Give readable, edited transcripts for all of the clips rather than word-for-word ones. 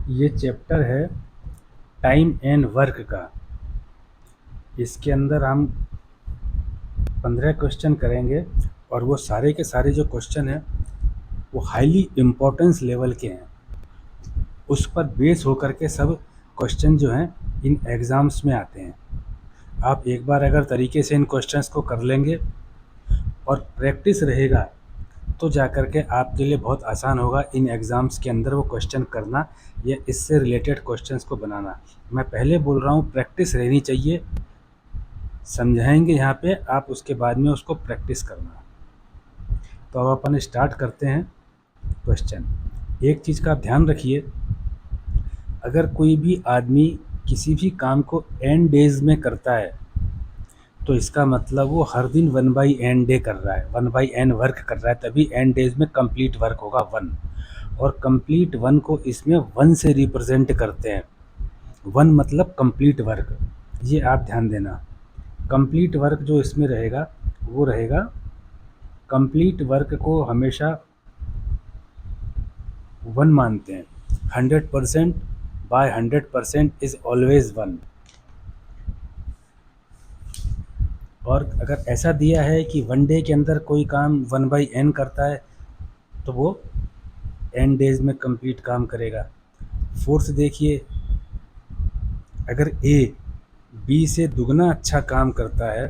ये चैप्टर है time and work का। इसके अंदर हम 15 क्वेश्चन करेंगे और वो सारे के सारे जो क्वेश्चन हैं वो हाईली इम्पोर्टेंस लेवल के हैं। उस पर बेस होकर के सब क्वेश्चन जो हैं इन एग्ज़ाम्स में आते हैं। आप एक बार अगर तरीके से इन क्वेश्चंस को कर लेंगे और प्रैक्टिस रहेगा तो जा कर के आपके लिए बहुत आसान होगा इन एग्ज़ाम्स के अंदर वो क्वेश्चन करना या इससे रिलेटेड क्वेश्चंस को बनाना। मैं पहले बोल रहा हूँ प्रैक्टिस रहनी चाहिए। समझाएंगे यहाँ पे, आप उसके बाद में उसको प्रैक्टिस करना। तो अब अपन स्टार्ट करते हैं क्वेश्चन। एक चीज़ का आप ध्यान रखिए, अगर कोई भी आदमी किसी भी काम को एन डेज में करता है तो इसका मतलब वो हर दिन 1/n डे कर रहा है, 1/n वर्क कर रहा है, तभी एन डेज में कंप्लीट वर्क होगा 1। और कंप्लीट 1 को इसमें 1 से रिप्रेजेंट करते हैं। 1 मतलब कंप्लीट वर्क, ये आप ध्यान देना। कंप्लीट वर्क जो इसमें रहेगा वो रहेगा, कंप्लीट वर्क को हमेशा 1 मानते हैं। 100% बाय 100% इज़ ऑलवेज 1। और अगर ऐसा दिया है कि 1 डे के अंदर कोई काम 1/n करता है तो वो n डेज में कंप्लीट काम करेगा। फोर्स देखिए, अगर A B से दुगना अच्छा काम करता है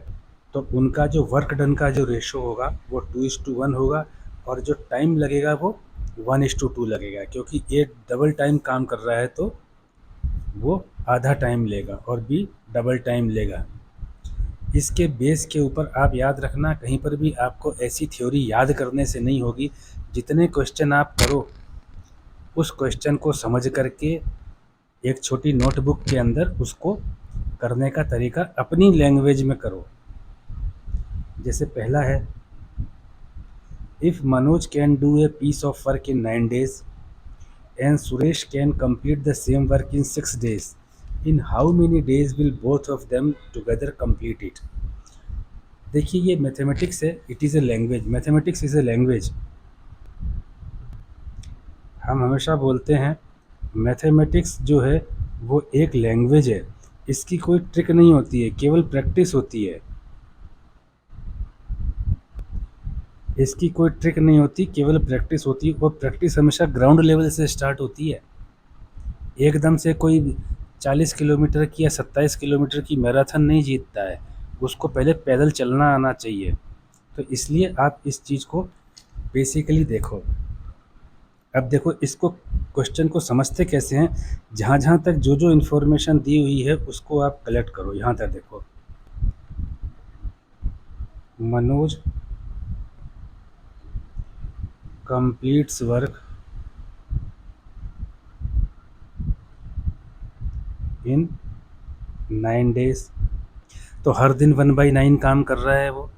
तो उनका जो वर्क डन का जो रेशो होगा वो 2:1 होगा और जो टाइम लगेगा वो 1:2 लगेगा, क्योंकि A डबल टाइम काम कर रहा है तो वो आधा टाइम लेगा और B डबल टाइम लेगा। इसके बेस के ऊपर आप याद रखना, कहीं पर भी आपको ऐसी थ्योरी याद करने से नहीं होगी। जितने क्वेश्चन आप करो उस क्वेश्चन को समझ करके एक छोटी नोटबुक के अंदर उसको करने का तरीका अपनी लैंग्वेज में करो। जैसे पहला है, if Manoj can do a piece of work in 9 days and Suresh can complete the same work in 6 days, in how many days will both of them together complete it. देखिए ये मैथमेटिक्स है, it is a language, mathematics is a language. हम हमेशा बोलते हैं mathematics जो है वो एक लैंग्वेज है, इसकी कोई ट्रिक नहीं होती है, केवल प्रैक्टिस होती है। इसकी कोई ट्रिक नहीं होती, केवल प्रैक्टिस होती है। और प्रैक्टिस हमेशा ग्राउंड लेवल से स्टार्ट होती है। एकदम से कोई 40 किलोमीटर की या 27 किलोमीटर की मैराथन नहीं जीतता है, उसको पहले पैदल चलना आना चाहिए। तो इसलिए आप इस चीज़ को बेसिकली देखो। अब देखो इसको, क्वेश्चन को समझते कैसे हैं, जहाँ जहाँ तक जो जो इन्फॉर्मेशन दी हुई है उसको आप कलेक्ट करो। यहाँ तक देखो, Manoj completes work in 9 days, तो हर दिन 1/9 काम कर रहा है वो।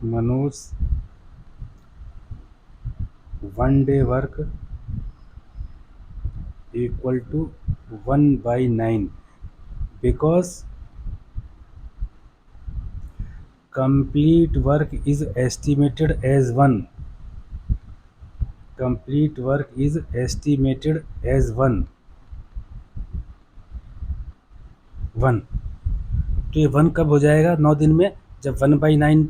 Manoj 1 day work equal to 1/9 because complete work is estimated as 1, complete work is estimated as 1। तो ये 1 कब हो जाएगा 9 दिन में, जब 1/9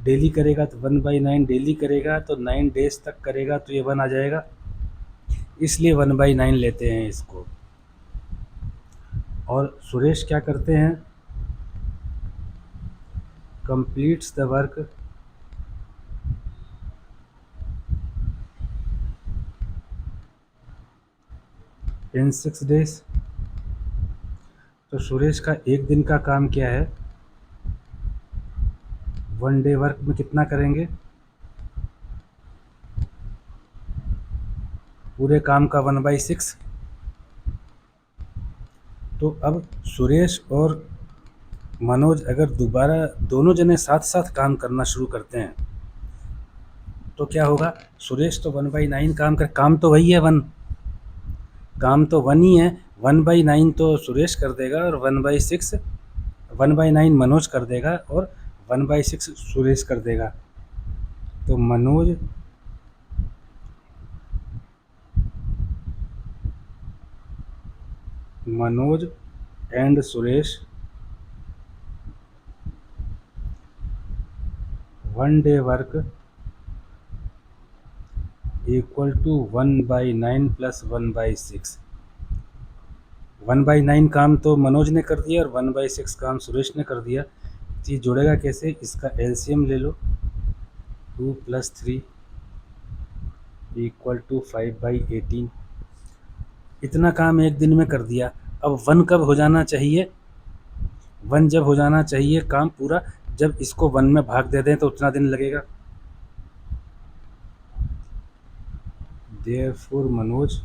डेली करेगा। तो 1/9 डेली करेगा तो 9 डेज तक करेगा तो ये 1 आ जाएगा, इसलिए 1/9 लेते हैं इसको। और सुरेश क्या करते हैं, completes the work in 6 days। तो सुरेश का एक दिन का काम क्या है, 1 day वर्क में कितना करेंगे, पूरे काम का 1/6। तो अब सुरेश और मनोज अगर दोबारा दोनों जने साथ साथ काम करना शुरू करते हैं तो क्या होगा, सुरेश तो 1/9 काम तो वही है 1, काम तो 1 ही है। 1/9 तो सुरेश कर देगा और 1/9 मनोज कर देगा और 1/6 सुरेश कर देगा। तो Manoj Manoj and Suresh 1 day work equal to 1/9 plus 1/6। 1/9 काम तो मनोज ने कर दिया और 1/6 काम सुरेश ने कर दिया। तो ये जुड़ेगा कैसे? इसका एलसीएम ले लो, 2 + 3 इक्वल टू 5/18। इतना काम एक दिन में कर दिया। अब 1 कब हो जाना चाहिए? 1 जब हो जाना चाहिए काम पूरा, जब इसको 1 में भाग दे दें तो उतना दिन लगेगा। Therefore Manoj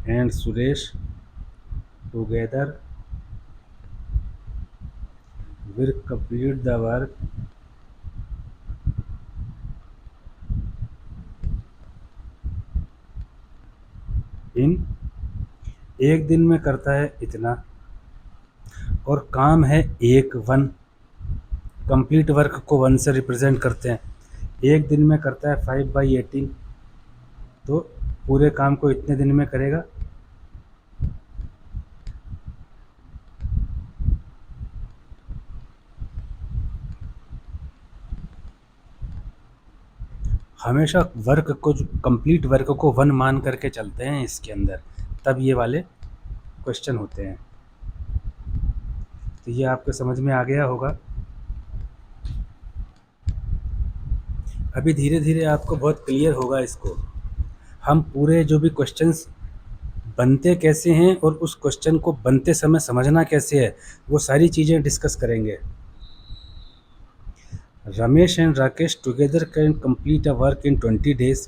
and Suresh together will complete the work in, एक दिन में करता है इतना और काम है 1 कंप्लीट वर्क को 1 से रिप्रेजेंट करते हैं। एक दिन में करता है 5/18, तो पूरे काम को इतने दिन में करेगा। हमेशा वर्क को, कंप्लीट वर्क को 1 मान करके चलते हैं इसके अंदर, तब ये वाले क्वेश्चन होते हैं। तो ये आपके समझ में आ गया होगा। अभी धीरे धीरे आपको बहुत क्लियर होगा इसको। हम पूरे जो भी क्वेश्चंस बनते कैसे हैं और उस क्वेश्चन को बनते समय समझना कैसे है, वो सारी चीज़ें डिस्कस करेंगे। Ramesh and Rakesh together can complete a work in 20 days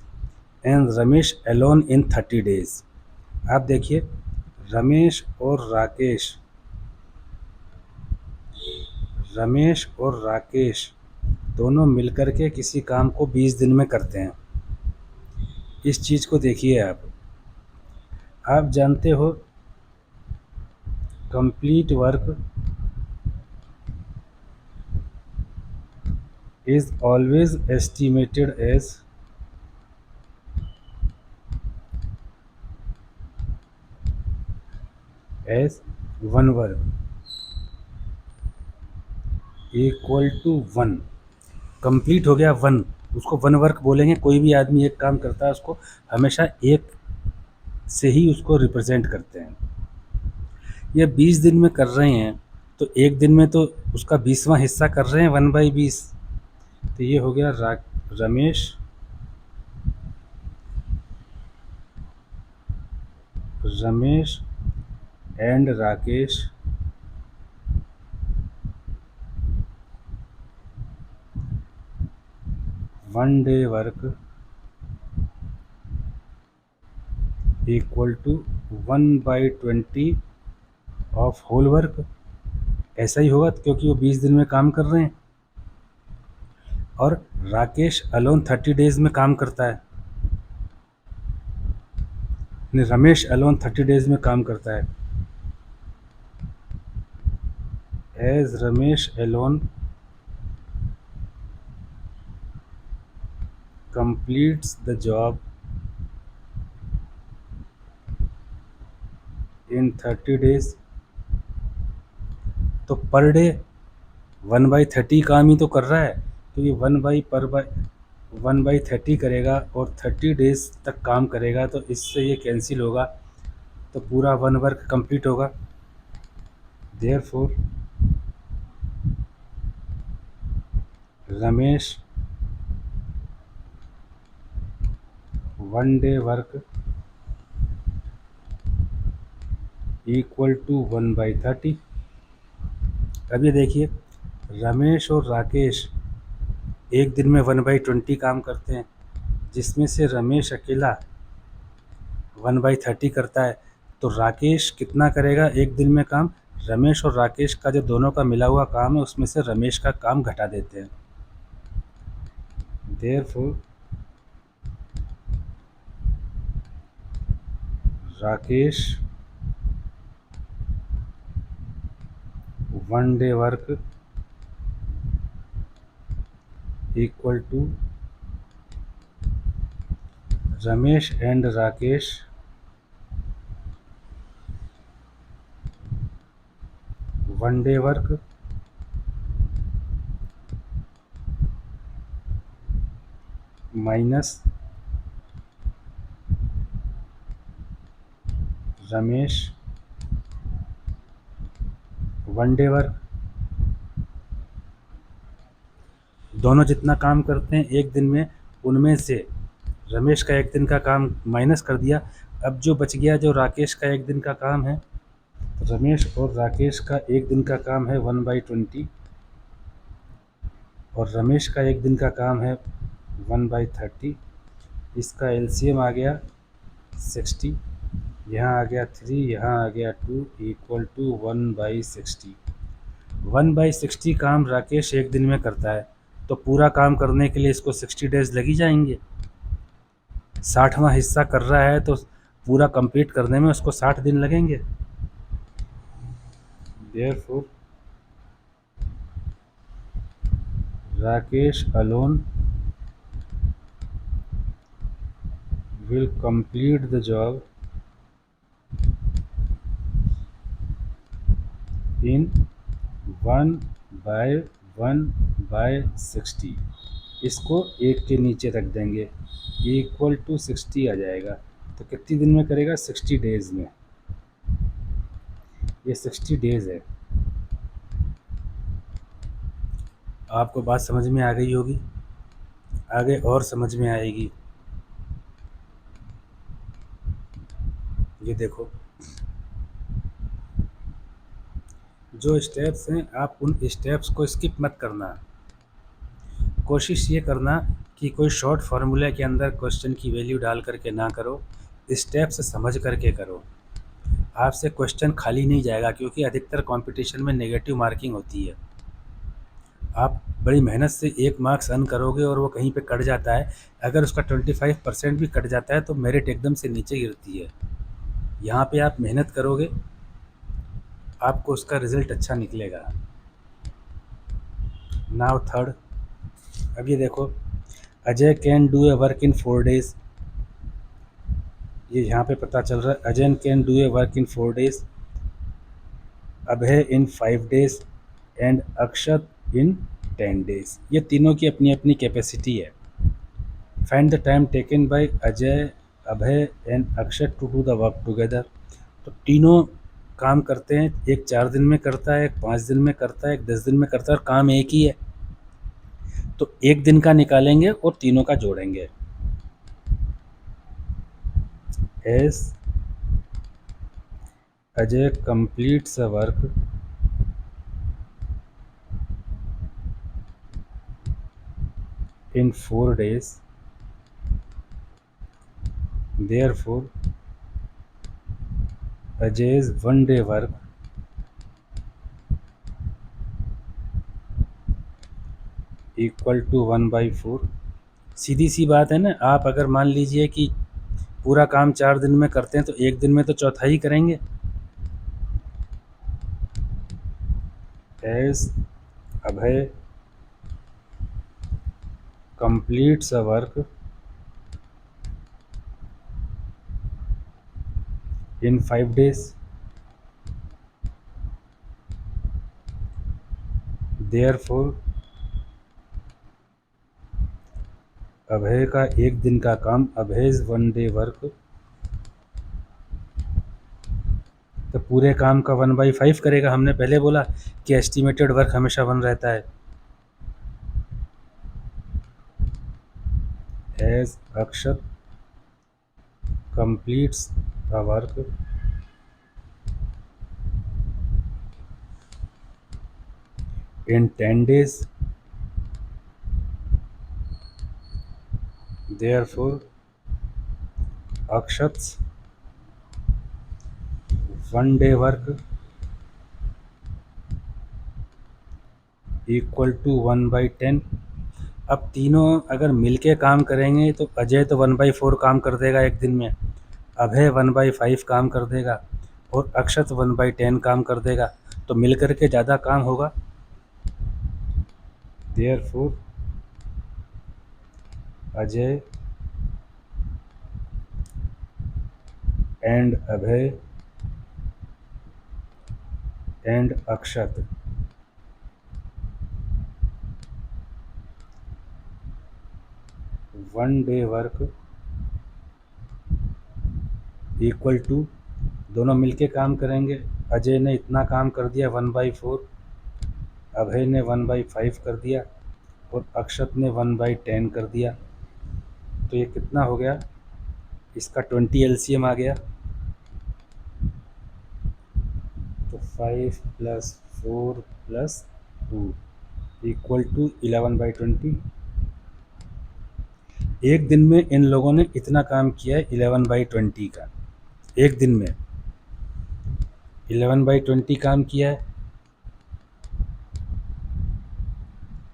and Ramesh alone in 30 days। आप देखिए, रमेश और राकेश दोनों मिलकर के किसी काम को 20 दिन में करते हैं। इस चीज़ को देखिए आप जानते हो complete work is always estimated as 1 work equal to 1। कंप्लीट हो गया 1, उसको 1 वर्क बोलेंगे। कोई भी आदमी एक काम करता है उसको हमेशा एक से ही उसको रिप्रेजेंट करते हैं। ये 20 दिन में कर रहे हैं तो एक दिन में तो उसका 20वां हिस्सा कर रहे हैं 1/20। तो ये हो गया Ramesh and Rakesh one day work equal to 1/20 of whole work. ऐसा ही होगा क्योंकि वो 20 दिन में काम कर रहे हैं। और राकेश अलोन 30 days में काम करता है, रमेश अलोन 30 days में काम करता है। As Ramesh alone completes the job in 30 days, तो पर डे 1/30 काम ही तो कर रहा है, क्योंकि 1/30 करेगा और 30 days तक काम करेगा, तो इससे ये कैंसिल होगा, तो पूरा 1 वर्क कंप्लीट होगा। Therefore Ramesh 1 day work equal to 1/30। अब ये देखिए, रमेश और राकेश एक दिन में 1/20 काम करते हैं, जिसमें से रमेश अकेला 1/30 करता है। तो राकेश कितना करेगा एक दिन में काम? रमेश और राकेश का जो दोनों का मिला हुआ काम है उसमें से रमेश का काम घटा देते हैं। Therefore Rakesh 1 day work equal to Ramesh and Rakesh one day work minus Ramesh one day work, दोनों जितना काम करते हैं एक दिन में, उनमें से रमेश का एक दिन का काम माइनस कर दिया। अब जो बच गया, जो राकेश का एक दिन का काम है, तो रमेश और राकेश का एक दिन का काम है 1/20 और रमेश का एक दिन का काम है 1/30। इसका एलसीएम आ गया 60, यहाँ आ गया 3, यहाँ आ गया 2 इक्वल टू 1/60। 1/60 काम राकेश एक दिन में करता है, तो पूरा काम करने के लिए इसको 60 डेज लग ही जाएंगे। 60वां हिस्सा कर रहा है तो पूरा कंप्लीट करने में उसको 60 दिन लगेंगे। Therefore Rakesh alone will complete the job in 1/1/60। इसको एक के नीचे रख देंगे, इक्वल टू 60 आ जाएगा। तो कितनी दिन में करेगा? 60 डेज में। ये 60 डेज है। आपको बात समझ में आ गई होगी, आगे और समझ में आएगी। ये देखो, जो स्टेप्स हैं आप उन स्टेप्स को स्किप मत करना। कोशिश ये करना कि कोई शॉर्ट फार्मूला के अंदर क्वेश्चन की वैल्यू डाल करके ना करो, स्टेप्स समझ करके करो। आपसे क्वेश्चन खाली नहीं जाएगा, क्योंकि अधिकतर कंपटीशन में नेगेटिव मार्किंग होती है। आप बड़ी मेहनत से 1 मार्क्स अर्न करोगे और वो कहीं पे कट जाता है, अगर उसका 25% भी कट जाता है तो मेरिट एकदम से नीचे गिरती है। यहाँ पे आप मेहनत करोगे, आपको उसका रिजल्ट अच्छा निकलेगा। नाउ थर्ड, अब ये देखो, Ajay can do a work in 4 days. ये यहाँ पे पता चल रहा है Ajay can do a work in 4 days, Abhay in 5 days and Akshat in 10 days. ये तीनों की अपनी अपनी कैपेसिटी है। Find the time taken by Ajay, Abhay and Akshat to do the work together. तो तीनों काम करते हैं, एक 4 दिन में करता है, एक 5 दिन में करता है, एक 10 दिन में करता है, और काम एक ही है। तो एक दिन का निकालेंगे और तीनों का जोड़ेंगे। As Ajay completes a work in 4 days, therefore Ajay's 1 day work equal to 1/4। सीधी सी बात है ना। आप अगर मान लीजिए कि पूरा काम 4 दिन में करते हैं तो एक दिन में तो चौथाई करेंगे। As Abhay completes a work in 5 days, therefore Abhay का एक दिन का काम, अभय's 1 day वर्क, तो पूरे काम का 1/5 करेगा। हमने पहले बोला कि एस्टिमेटेड वर्क हमेशा 1 रहता है। As Akshat completes a work in 10 days, therefore Akshat's 1 day work equal to 1/10। अब तीनों अगर मिलके काम करेंगे तो अजय तो 1/4 काम कर देगा एक दिन में, अभय 1/5 काम कर देगा और अक्षत 1/10 काम कर देगा। तो मिलकर के ज़्यादा काम होगा। Therefore Ajay and Abhay and Akshat one day work equal to, दोनों मिलके काम करेंगे। अजय ने इतना काम कर दिया 1/4, अभय ने 1/5 कर दिया और अक्षत ने 1/10 कर दिया। तो ये कितना हो गया, इसका 20 एलसीएम आ गया। तो 5 + 4 + 2 इक्वल टू 11/20। एक दिन में इन लोगों ने इतना काम किया है 11/20 का, एक दिन में 11/20 काम किया है।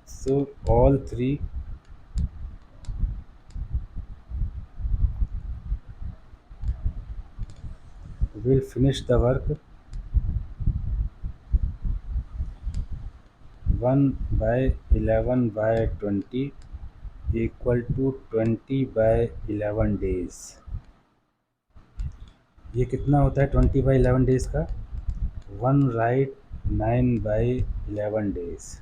So all three will finish the work 1/11/20 equal to 20/11 days। ये कितना होता है 20/11 डेज का, 1 राइट 9/11 डेज।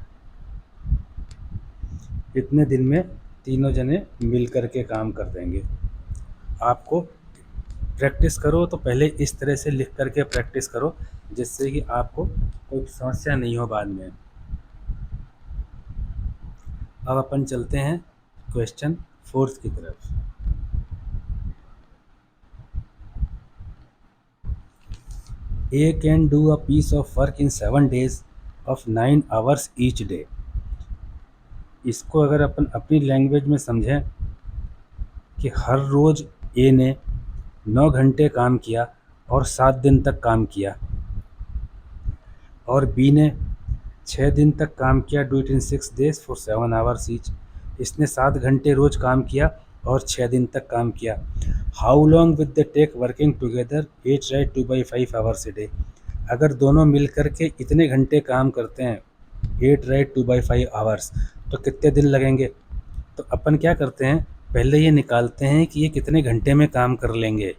इतने दिन में तीनों जने मिल कर के काम कर देंगे। आपको प्रैक्टिस करो तो पहले इस तरह से लिख करके प्रैक्टिस करो, जिससे कि आपको कोई समस्या नहीं हो बाद में। अब अपन चलते हैं क्वेश्चन 4 की तरफ। A can do a piece of work in 7 days of 9 hours each day। इसको अगर अपन अपनी लैंग्वेज में समझें कि हर रोज़ ए ने 9 घंटे काम किया और 7 दिन तक काम किया, और बी ने 6 दिन तक काम किया, do it in 6 days for 7 hours each. इसने 7 घंटे रोज़ काम किया और 6 दिन तक काम किया। How long with the take working together 8 right 2/5 hours a day. अगर दोनों मिल कर के इतने घंटे काम करते हैं 8 राइट 2/5 hours, तो कितने दिन लगेंगे। तो अपन क्या करते हैं, पहले ये निकालते हैं कि ये कितने घंटे में काम कर लेंगे,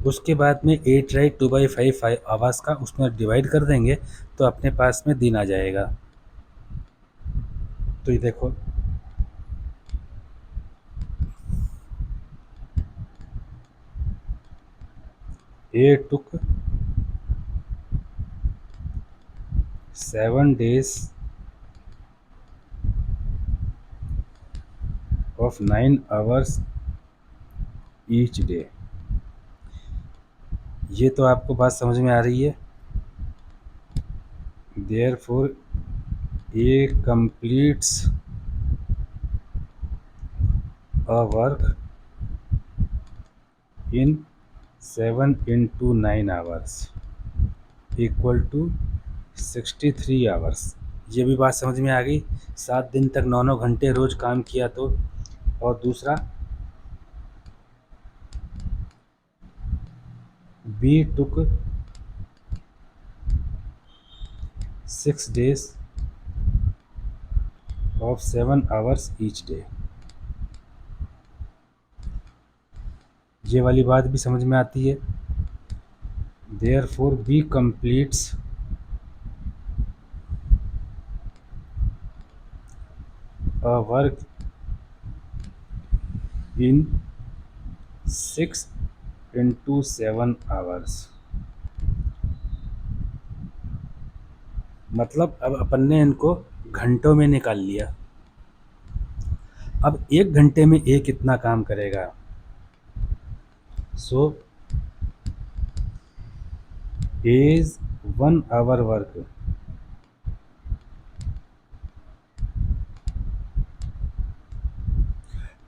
उसके बाद में 8 राइट 2/5 आवर्स का उसमें डिवाइड कर देंगे तो अपने पास में दिन आ जाएगा। तो ये देखो, A took 7 days of 9 hours each day. ये तो आपको बात समझ में आ रही है। Therefore A completes a work in 7 × 9 hours equal to 63 hours. ये भी बात समझ में आ गई। 7 दिन तक 9 घंटे रोज काम किया तो। और दूसरा, B took 6 days of 7 hours each day. ये वाली बात भी समझ में आती है। Therefore B completes a work in 6 × 7 hours। मतलब अब अपन ने इनको घंटों में निकाल लिया। अब 1 घंटे में ए कितना काम करेगा। So as 1 hour work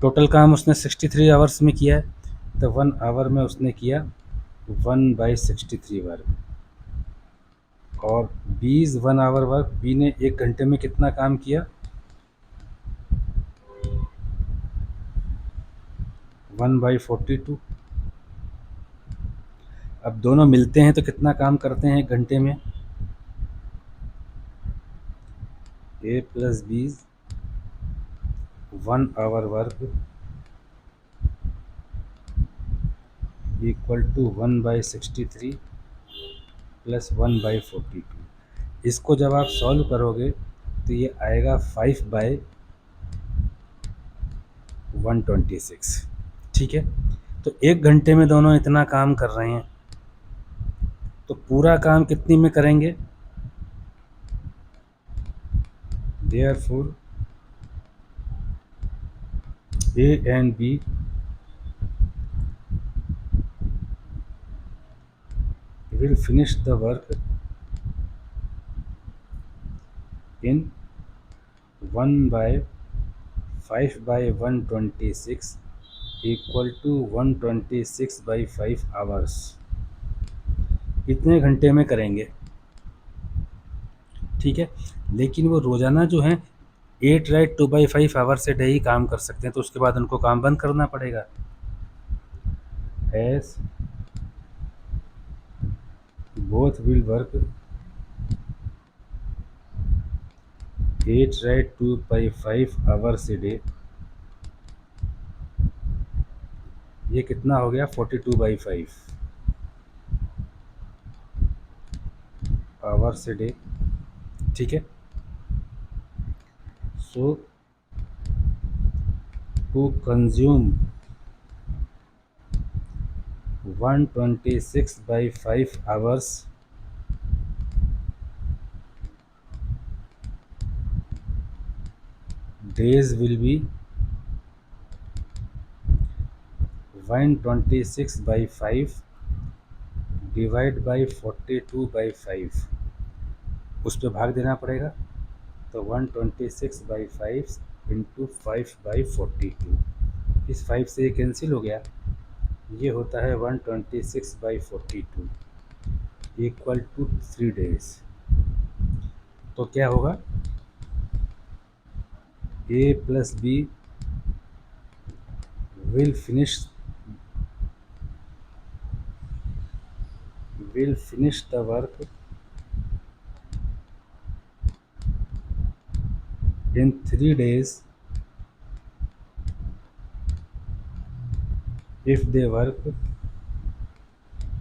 total काम उसने 63 आवर्स में किया है, तो 1 आवर में उसने किया 1/63 वर्क। और B is 1 hour work, B ने 1 घंटे में कितना काम किया 1/42। अब दोनों मिलते हैं तो कितना काम करते हैं 1 घंटे में। A plus B 1 hour work equal to 1/63 plus 1/42। इसको जब आप सॉल्व करोगे तो ये आएगा 5/126। ठीक है, तो 1 घंटे में दोनों इतना काम कर रहे हैं, तो पूरा काम कितनी में करेंगे? Therefore A and B will finish the work in 1/5/126 equal to 126/5 hours. इतने घंटे में करेंगे। ठीक है, लेकिन वो रोज़ाना जो है 8/2/5 आवर से डे ही काम कर सकते हैं, तो उसके बाद उनको काम बंद करना पड़ेगा। S both will work 8/2/5 hours a day. ये कितना हो गया? 42/5 आवर्स ए डे। ठीक है, so to consume 126/5 hours days will be 126/5 divide by 42/5। उस पर भाग देना पड़ेगा, तो 126/5 इंटू 5/42। इस 5 से ये कैंसिल हो गया, ये होता है 126/42 इक्वल टू 3 डेज। तो क्या होगा? A plus B will finish the work in 3 days if they work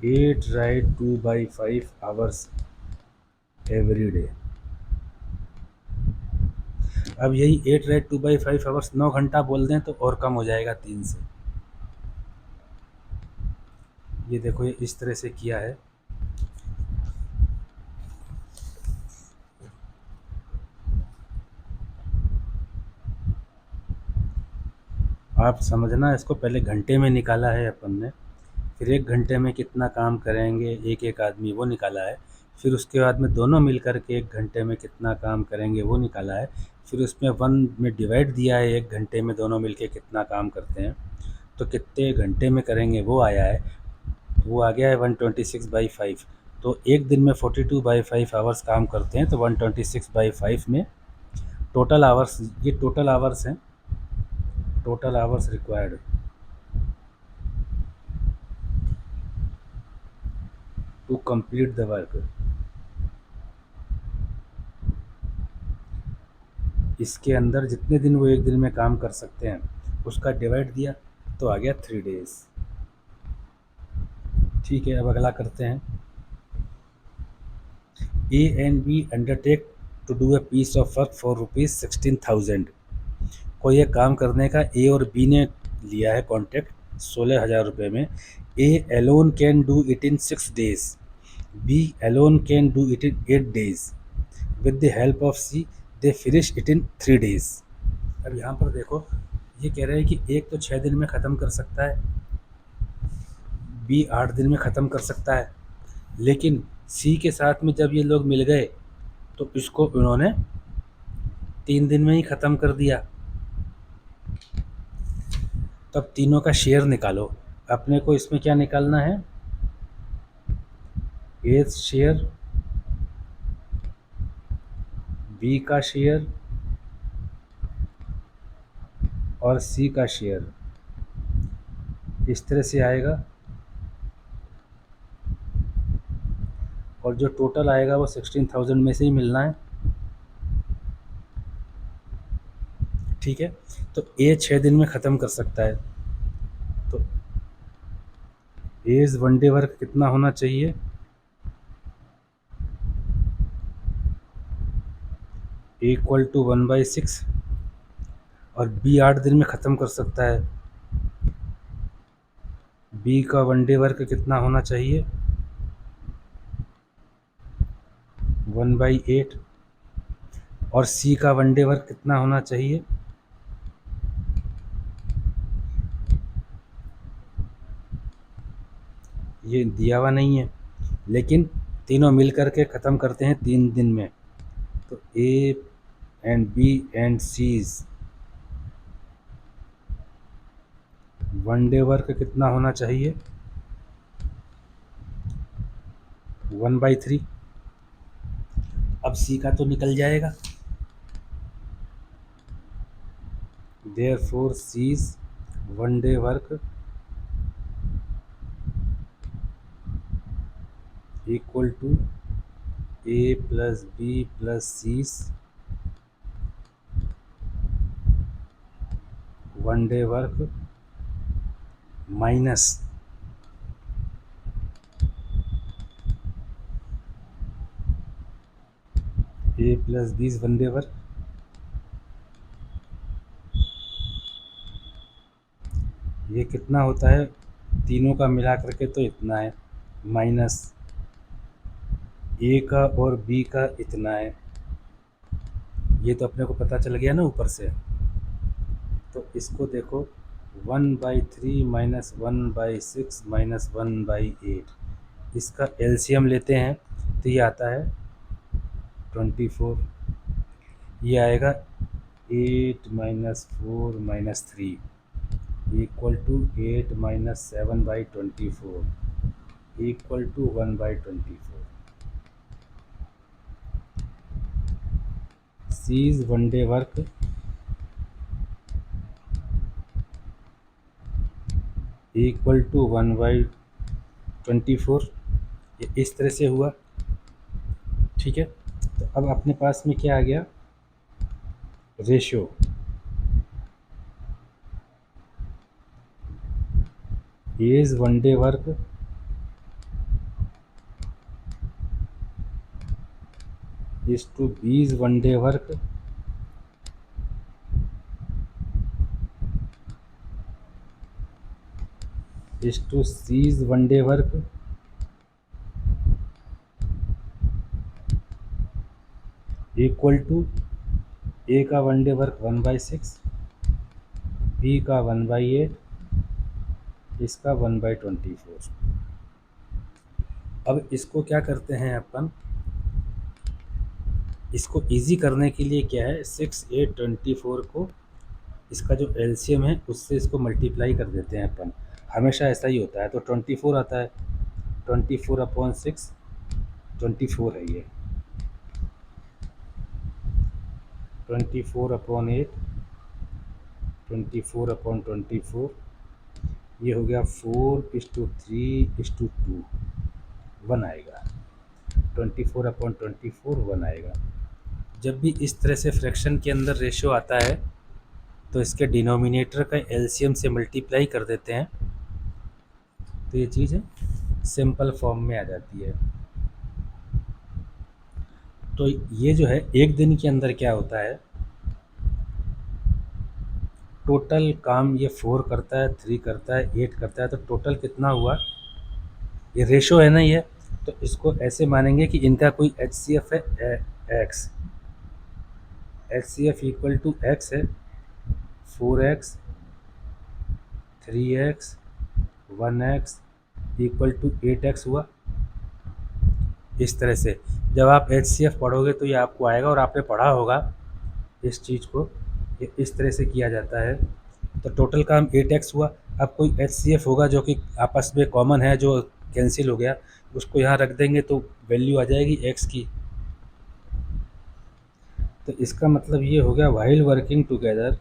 8/2/5 hours every day। अब यही 8/2/5 आवर्स 9 घंटा बोल दें तो और कम हो जाएगा 3 से। ये देखो, ये इस तरह से किया है। आप समझना, इसको पहले घंटे में निकाला है अपन ने, फिर 1 घंटे में कितना काम करेंगे एक एक आदमी वो निकाला है, फिर उसके बाद में दोनों मिल कर के 1 घंटे में कितना काम करेंगे वो निकाला है, फिर उसमें 1 में डिवाइड दिया है 1 घंटे में दोनों मिल के कितना काम करते हैं, तो कितने घंटे में करेंगे वो आया है, वो आ गया है 126/5। तो एक दिन में 42/5 आवर्स काम करते हैं, तो 126/5 में टोटल आवर्स, ये टोटल आवर्स हैं, total hours required to complete the work. इसके अंदर जितने दिन वो एक दिन में काम कर सकते हैं उसका डिवाइड दिया, तो आ गया 3 डेज। ठीक है, अब अगला करते हैं। A and B undertake to do a piece of work for ₹16,000। कोई एक काम करने का ए और बी ने लिया है कॉन्ट्रैक्ट 16,000 रुपये में। A alone can do it in 6 days, B alone can do it in 8 days, with the help of C they finish it in 3 days। अब यहाँ पर देखो, ये कह रहे हैं कि एक तो 6 दिन में ख़त्म कर सकता है, बी 8 दिन में ख़त्म कर सकता है, लेकिन सी के साथ में जब ये लोग मिल गए तो इसको उन्होंने 3 दिन में ही ख़त्म कर दिया। तब तीनों का शेयर निकालो। अपने को इसमें क्या निकालना है? ए शेयर, बी का शेयर और सी का शेयर, इस तरह से आएगा, और जो टोटल आएगा वो 16,000 में से ही मिलना है। ठीक है, तो ए 6 दिन में ख़त्म कर सकता है, तो एज वनडे वर्क कितना होना चाहिए? =1/6 और बी 8 दिन में ख़त्म कर सकता है। बी का वनडे वर्क कितना होना चाहिए? 1/8 और सी का वनडे वर्क कितना होना चाहिए? ये दिया हुआ नहीं है, लेकिन तीनों मिल कर के ख़त्म करते हैं 3 दिन में। तो A and B and C's one day work कितना होना चाहिए? 1/3। अब सी का तो निकल जाएगा, therefore C's one day work equal to A plus B plus C's one day work minus A plus B one day work. ये कितना होता है? तीनों का मिला करके तो इतना है, माइनस ए का और बी का इतना है। ये तो अपने को पता चल गया ना ऊपर से। तो इसको देखो, 1/3 माइनस 1/6 माइनस 1/8, इसका एलसीएम लेते हैं तो ये आता है 24। ये आएगा 8 minus 4 minus 3 equal to 8 minus 7/24 equal to 1/24। C's one day work equal to 1/24। ये इस तरह से हुआ, ठीक है। तो अब अपने पास में क्या आ गया? Ratio as one day work is to B's one day work is to C's one day work equal to A का वनडे वर्क 1/6, बी का 1/8, इसका 1/24। अब इसको क्या करते हैं अपन, इसको इजी करने के लिए क्या है, 6, 8, 24 को इसका जो एलसीएम है उससे इसको मल्टीप्लाई कर देते हैं अपन। हमेशा ऐसा ही होता है। तो 24 आता है, 24/6 24 है ये, 24/8 24/24 ये हो गया 4:3:2 1 आएगा। 24/24 1 आएगा। जब भी इस तरह से फ्रैक्शन के अंदर रेशियो आता है तो इसके डिनोमिनेटर का एलसीएम से मल्टीप्लाई कर देते हैं, तो ये चीज़ सिंपल फॉर्म में आ जाती है। तो ये जो है एक दिन के अंदर क्या होता है, टोटल काम ये 4 करता है, 3 करता है, 8 करता है, तो टोटल कितना हुआ? ये रेशो है ना ये, तो इसको ऐसे मानेंगे कि इनका कोई HCF है x, HCF equal to x है, 4x 3x 1x equal to 8x हुआ। इस तरह से जब आप HCF पढ़ोगे तो ये आपको आएगा, और आपने पढ़ा होगा इस चीज़ को, ये इस तरह से किया जाता है। तो टोटल काम 8x हुआ। अब कोई HCF होगा जो कि आपस में कॉमन है, जो कैंसिल हो गया, उसको यहाँ रख देंगे तो वैल्यू आ जाएगी x की। तो इसका मतलब ये हो गया, while working together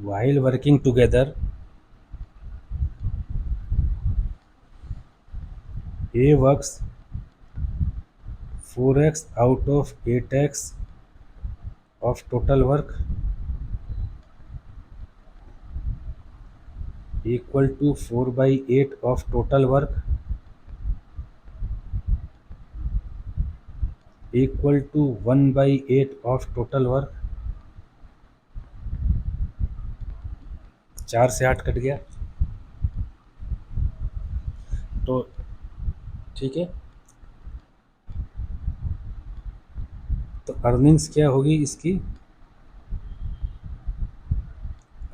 while working together A works 4x out of 8x of total work equal to 4/8 of total work equal to 1/8 of total work. 4 से 8 कट गया, तो ठीक है। तो अर्निंग्स क्या होगी इसकी,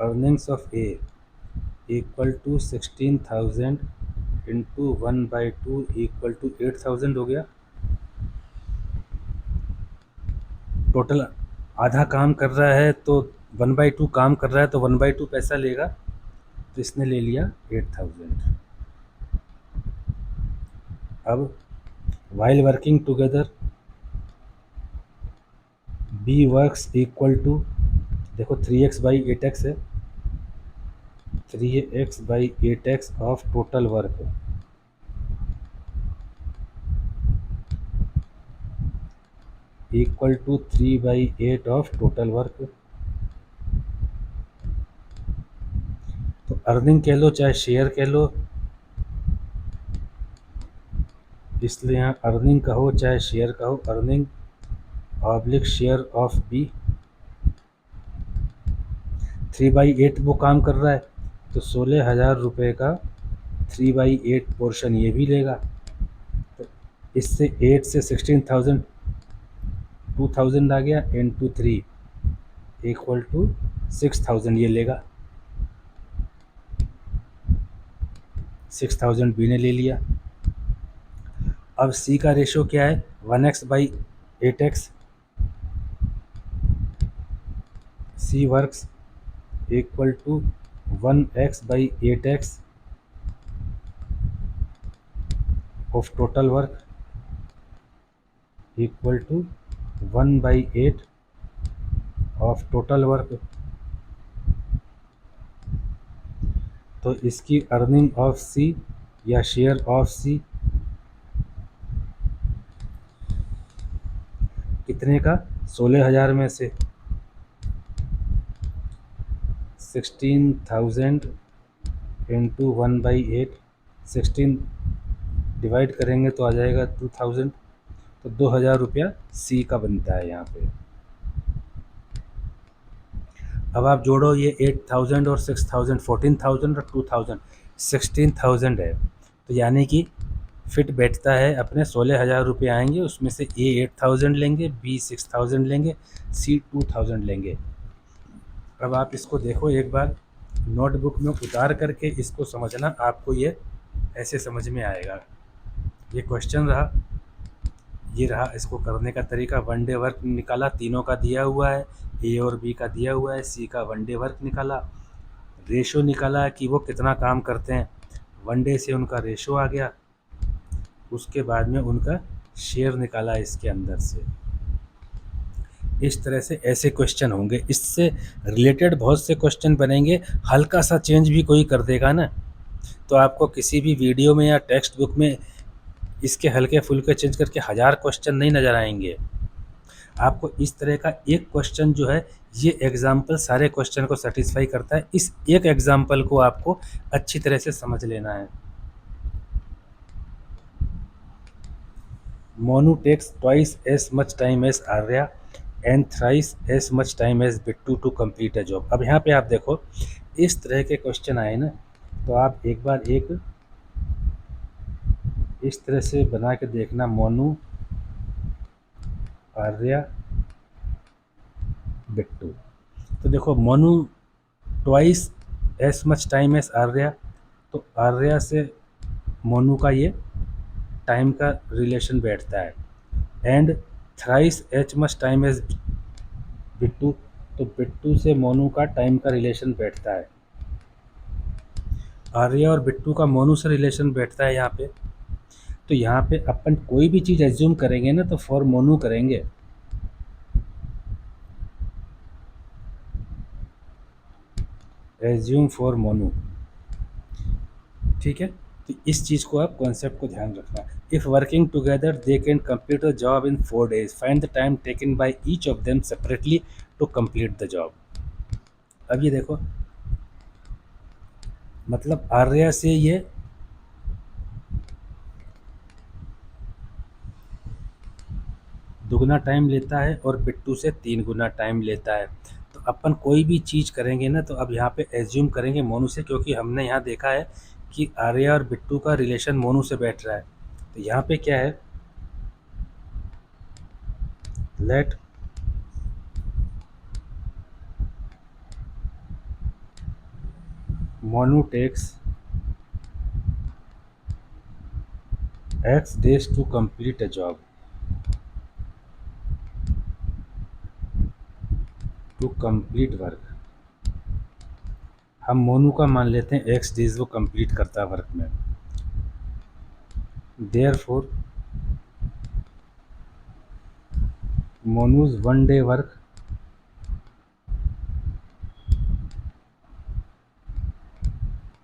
earnings of A equal to 16,000 into 1/2 equal to 8,000 हो गया। टोटल आधा काम कर रहा है तो 1/2 काम कर रहा है तो 1/2 पैसा लेगा, तो इसने ले लिया 8,000। अब while working together B works equal to, देखो 3x/8x है, 3x/8x of total work equal to 3/8 of total work. तो अर्निंग कह लो चाहे शेयर कह लो, इसलिए यहाँ अर्निंग कहो चाहे शेयर कहो, earning oblique share of B. 3/8 वो काम कर रहा है तो 16,000 रुपये का 3/8 पोर्शन ये भी लेगा, तो इससे 8 से 16,000 2,000 आ गया, इंटू 3 इक्वल टू 6,000 ये लेगा, 6,000 बी ने ले लिया। अब सी का रेशो क्या है, 1x/8x, C works equal to 1x/8x of total work equal to 1/8 of total work. तो इसकी अर्निंग ऑफ सी या शेयर ऑफ सी कितने का, 16,000 में से 16,000 इंटू 1/8, 16 डिवाइड करेंगे तो आ जाएगा 2,000, तो 2,000 रुपया सी का बनता है यहाँ पे। अब आप जोड़ो ये 8,000 और 6,000, 14,000 और 2,000, 16,000 है, तो यानी कि फिट बैठता है अपने 16,000 रुपये आएंगे, उसमें से ए 8,000 लेंगे, बी 6,000 लेंगे, सी 2,000 लेंगे। अब आप इसको देखो एक बार नोटबुक में उतार करके इसको समझना, आपको ये ऐसे समझ में आएगा। ये क्वेश्चन रहा, ये रहा इसको करने का तरीका। वन डे वर्क निकाला, तीनों का दिया हुआ है, ए और बी का दिया हुआ है, सी का वन डे वर्क निकाला, रेशो निकाला कि वो कितना काम करते हैं, वन डे से उनका रेशो आ गया, उसके बाद में उनका शेयर निकाला इसके अंदर से। इस तरह से ऐसे क्वेश्चन होंगे, इससे रिलेटेड बहुत से क्वेश्चन बनेंगे। हल्का सा चेंज भी कोई कर देगा ना, तो आपको किसी भी वीडियो में या टेक्स्ट बुक में इसके हल्के फुल्के चेंज करके 1000 क्वेश्चन नहीं नज़र आएंगे। आपको इस तरह का एक क्वेश्चन जो है, ये एग्जाम्पल सारे क्वेश्चन को सेटिस्फाई करता है। इस एक एग्जाम्पल को आपको अच्छी तरह से समझ लेना है। Monu takes twice as much time as Arya and thrice as much time as Bittu to complete a job. अब यहाँ पे आप देखो इस तरह के क्वेश्चन आए ना, तो आप एक बार एक इस तरह से बना के देखना, मोनू, आर्या, बिट्टू। तो देखो Monu twice as much time as Arya, तो आर्या से मोनू का ये टाइम का रिलेशन बैठता है, and thrice as much time as Bittu, तो बिट्टू से मोनू का टाइम का रिलेशन बैठता है। आर्या और बिट्टू का मोनू से रिलेशन बैठता है यहाँ पे। तो यहाँ पे अपन कोई भी चीज़ एज्यूम करेंगे ना तो फॉर मोनू करेंगे। एज्यूम फॉर मोनू, ठीक है। तो इस चीज़ को आप कॉन्सेप्ट को ध्यान रखना। If working together they can complete a job in 4 days, find the time taken by each of them separately to complete the job. अब ये देखो, मतलब आर्या से ये दुगना टाइम लेता है और बिट्टू से 3 गुना टाइम लेता है। तो अपन कोई भी चीज़ करेंगे ना, तो अब यहाँ पे एज्यूम करेंगे मोनू से, क्योंकि हमने यहाँ देखा है कि आर्या और बिट्टू का रिलेशन मोनू से बैठ रहा है। तो यहाँ पे क्या है, let Monu takes x days to complete a job, to complete work. हम मोनू का मान लेते हैं एक्स डेज वो कंप्लीट करता है वर्क में। Therefore Monu's 1 day work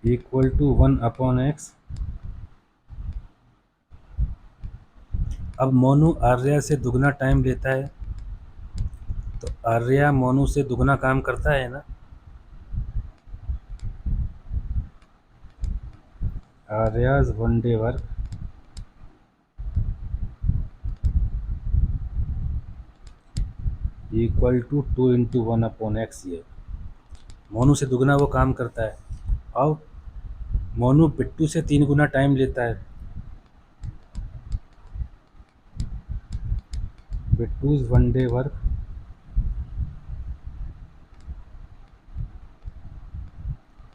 equal to 1/x। अब मोनू आर्या से दुगना टाइम लेता है, तो आर्या मोनू से दुगना काम करता है ना। Arya's 1 day work equal to 2 × 1/x। ये मोनू से दुगना वो काम करता है। और मोनू बिट्टू से 3 गुना टाइम लेता है। Bittu's 1 day work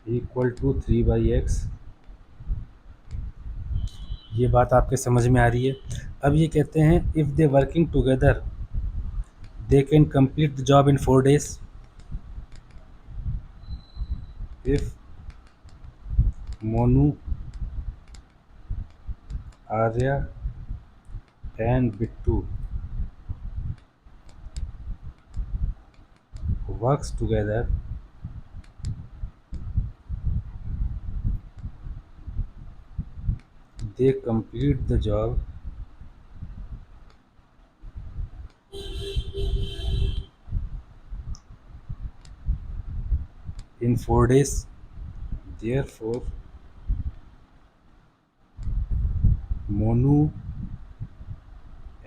equal to 3/x। ये बात आपके समझ में आ रही है। अब ये कहते हैं if they working together they can complete the job in 4 days। If Monu Arya and Bittu works together they complete the job in 4 days। Therefore, Monu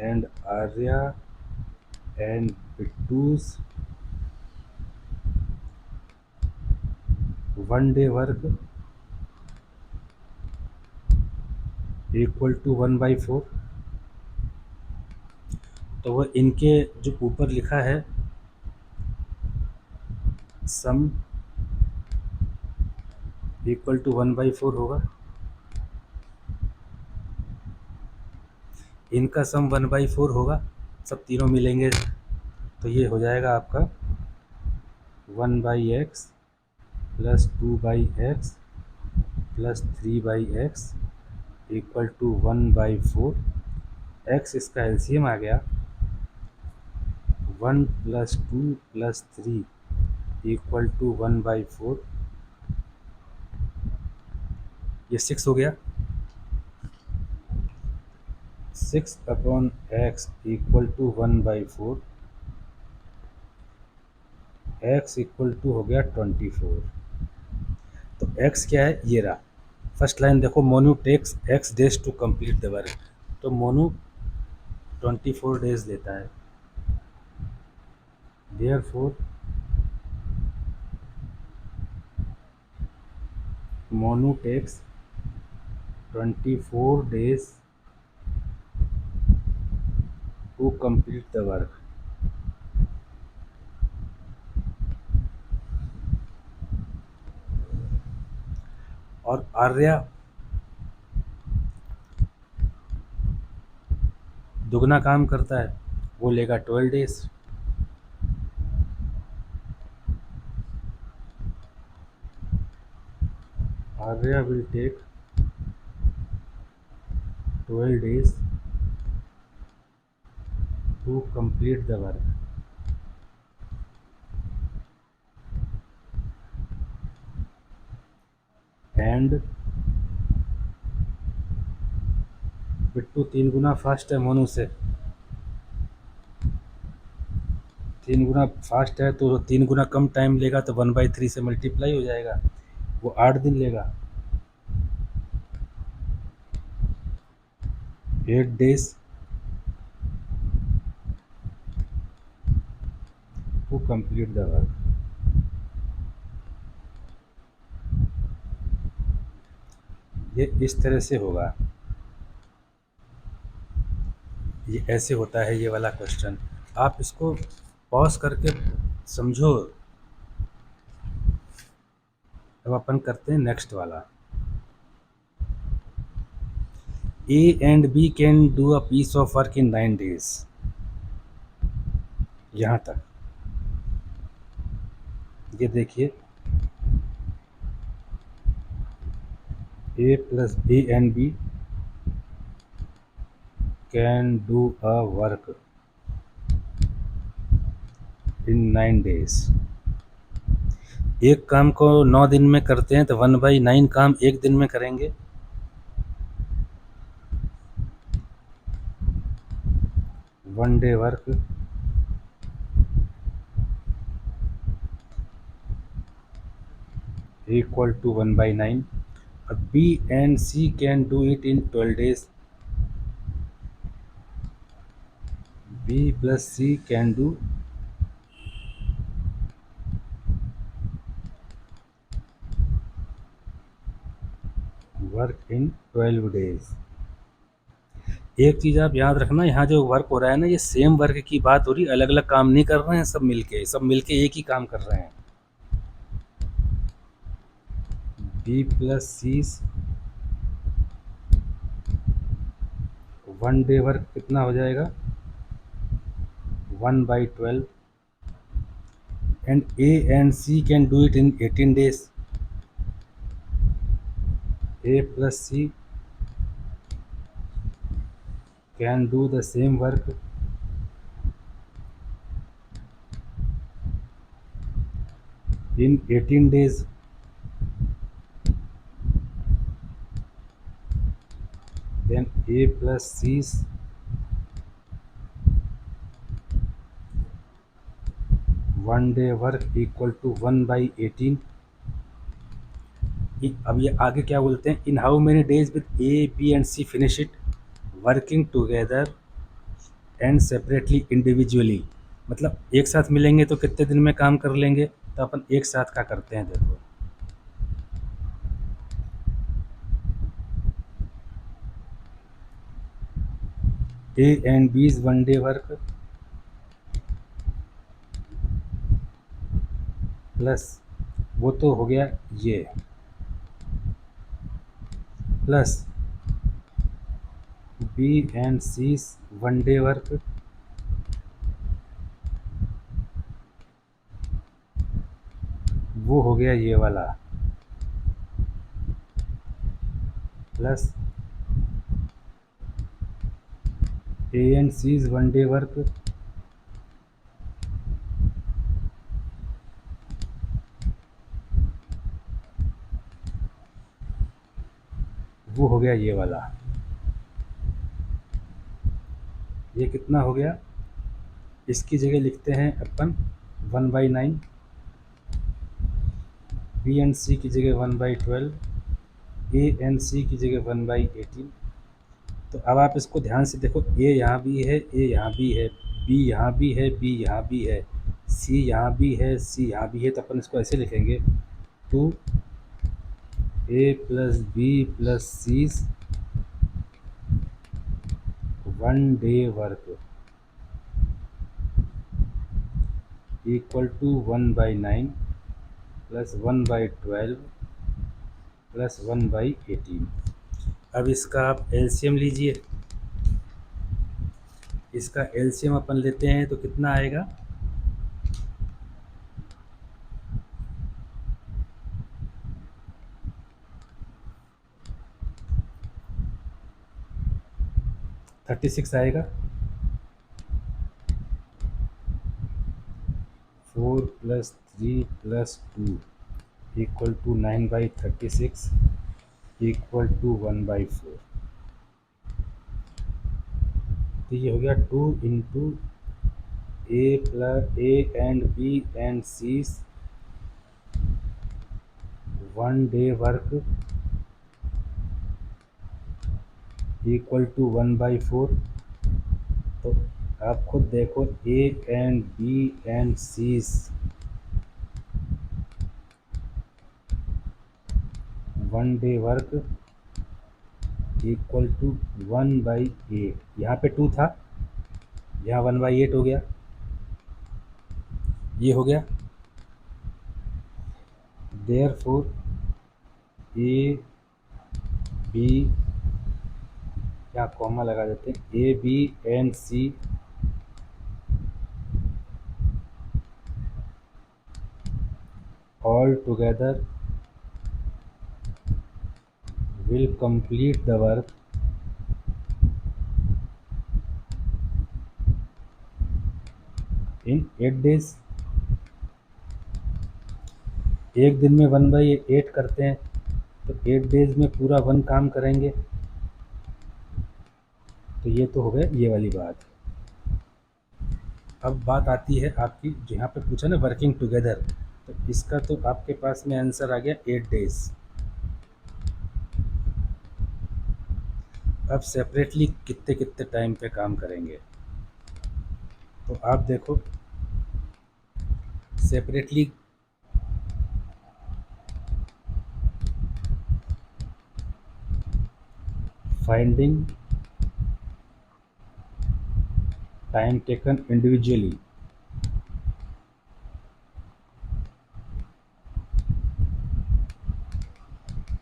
and Arya and Bittu's 1 day work equal to 1/4। तो वह इनके जो ऊपर लिखा है sum equal to 1/4 होगा। इनका सम 1/4 होगा, सब तीनों मिलेंगे तो ये हो जाएगा आपका 1/x plus 2/x plus 3/x equal to 1/4। X इसका एलसीएम आ गया 1 + 2 + 3 इक्वल टू 1/4। ये 6 हो गया। 6/x equal to 1/4। x equal to हो गया 24। तो x क्या है, ये रहा। फर्स्ट लाइन देखो, Monu takes x days to complete the work. तो मोनू 24 डेज लेता है। Therefore Monu takes 24 days to complete the work. और आर्या दुगना काम करता है, वो लेगा 12 days. Arya will take 12 days to complete the work। And Bittu 3 गुना फास्ट है मोनू से। 3 गुना फास्ट है तो 3 गुना कम टाइम लेगा, तो 1/3 से मल्टीप्लाई हो जाएगा, वो 8 दिन लेगा, 8 days to complete the work. ये इस तरह से होगा, ये ऐसे होता है ये वाला क्वेश्चन। आप इसको पॉज करके समझो। अब अपन करते हैं नेक्स्ट वाला। A and B can do a piece of work in 9 days। यहाँ तक ये देखिए, A and B can do a work in 9 days। एक काम को 9 दिन में करते हैं तो 1/9 काम एक दिन में करेंगे। One day work equal to 1/9। अब B and C can do it in 12 days। B plus C can do work in 12 days। एक चीज़ आप याद रखना, यहाँ जो वर्क हो रहा है ना, ये सेम वर्क की बात हो रही, अलग अलग काम नहीं कर रहे हैं, सब मिलके एक ही काम कर रहे हैं। B plus C 1 day work कितना हो जाएगा, 1/12। And A and C can do it in 18 days। A plus C can do the same work in 18 days। Then A plus C's 1 day work equal to 1/18। अब ये आगे क्या बोलते हैं, इन how many days with A, B and C finish it working together and separately individually. मतलब एक साथ मिलेंगे तो कितने दिन में काम कर लेंगे, तो अपन एक साथ का करते हैं। देखो, A and B's 1 day work plus वो तो हो गया ये, plus B and C's 1 day work वो हो गया ये वाला, plus A and C's 1 day work वो हो गया ये वाला। ये कितना हो गया, इसकी जगह लिखते हैं अपन 1/9। B एंड C की जगह 1/12, A एंड C की जगह 1/18। तो अब आप इसको ध्यान से देखो, A यहाँ भी है, A यहाँ भी है, B यहाँ भी है, B यहाँ भी है, C यहाँ भी है, C यहाँ भी है। तो अपन इसको ऐसे लिखेंगे, 2A plus B plus C's 1 day work equal to 1/9 plus 1/12 plus 1/18। अब इसका आप एलसीएम लीजिए, इसका एलसीएम अपन लेते हैं तो कितना आएगा, 36 आएगा। 4 + 3 + 2 इक्वल टू 9/36 इक्वल टू 1/4। तो ये हो गया 2 × A and B and C's 1 day work equal to 1/4। तो आप खुद देखो, A and B and C's 1 day work equal to 1/8। यहाँ पे 2 था, यहाँ 1/8 हो गया, ये हो गया। देयरफॉर ए बी, यहाँ कॉमा लगा देते हैं, A B and C all together will complete the work in 8 days। एक दिन में 1/8 करते हैं तो 8 डेज में पूरा 1 काम करेंगे। तो ये तो हो गया ये वाली बात। अब बात आती है आपकी, जो यहाँ पे पूछा ना वर्किंग टुगेदर, तो इसका तो आपके पास में आंसर आ गया 8 डेज। अब सेपरेटली कितने कितने टाइम पे काम करेंगे, तो आप देखो separately finding time taken individually.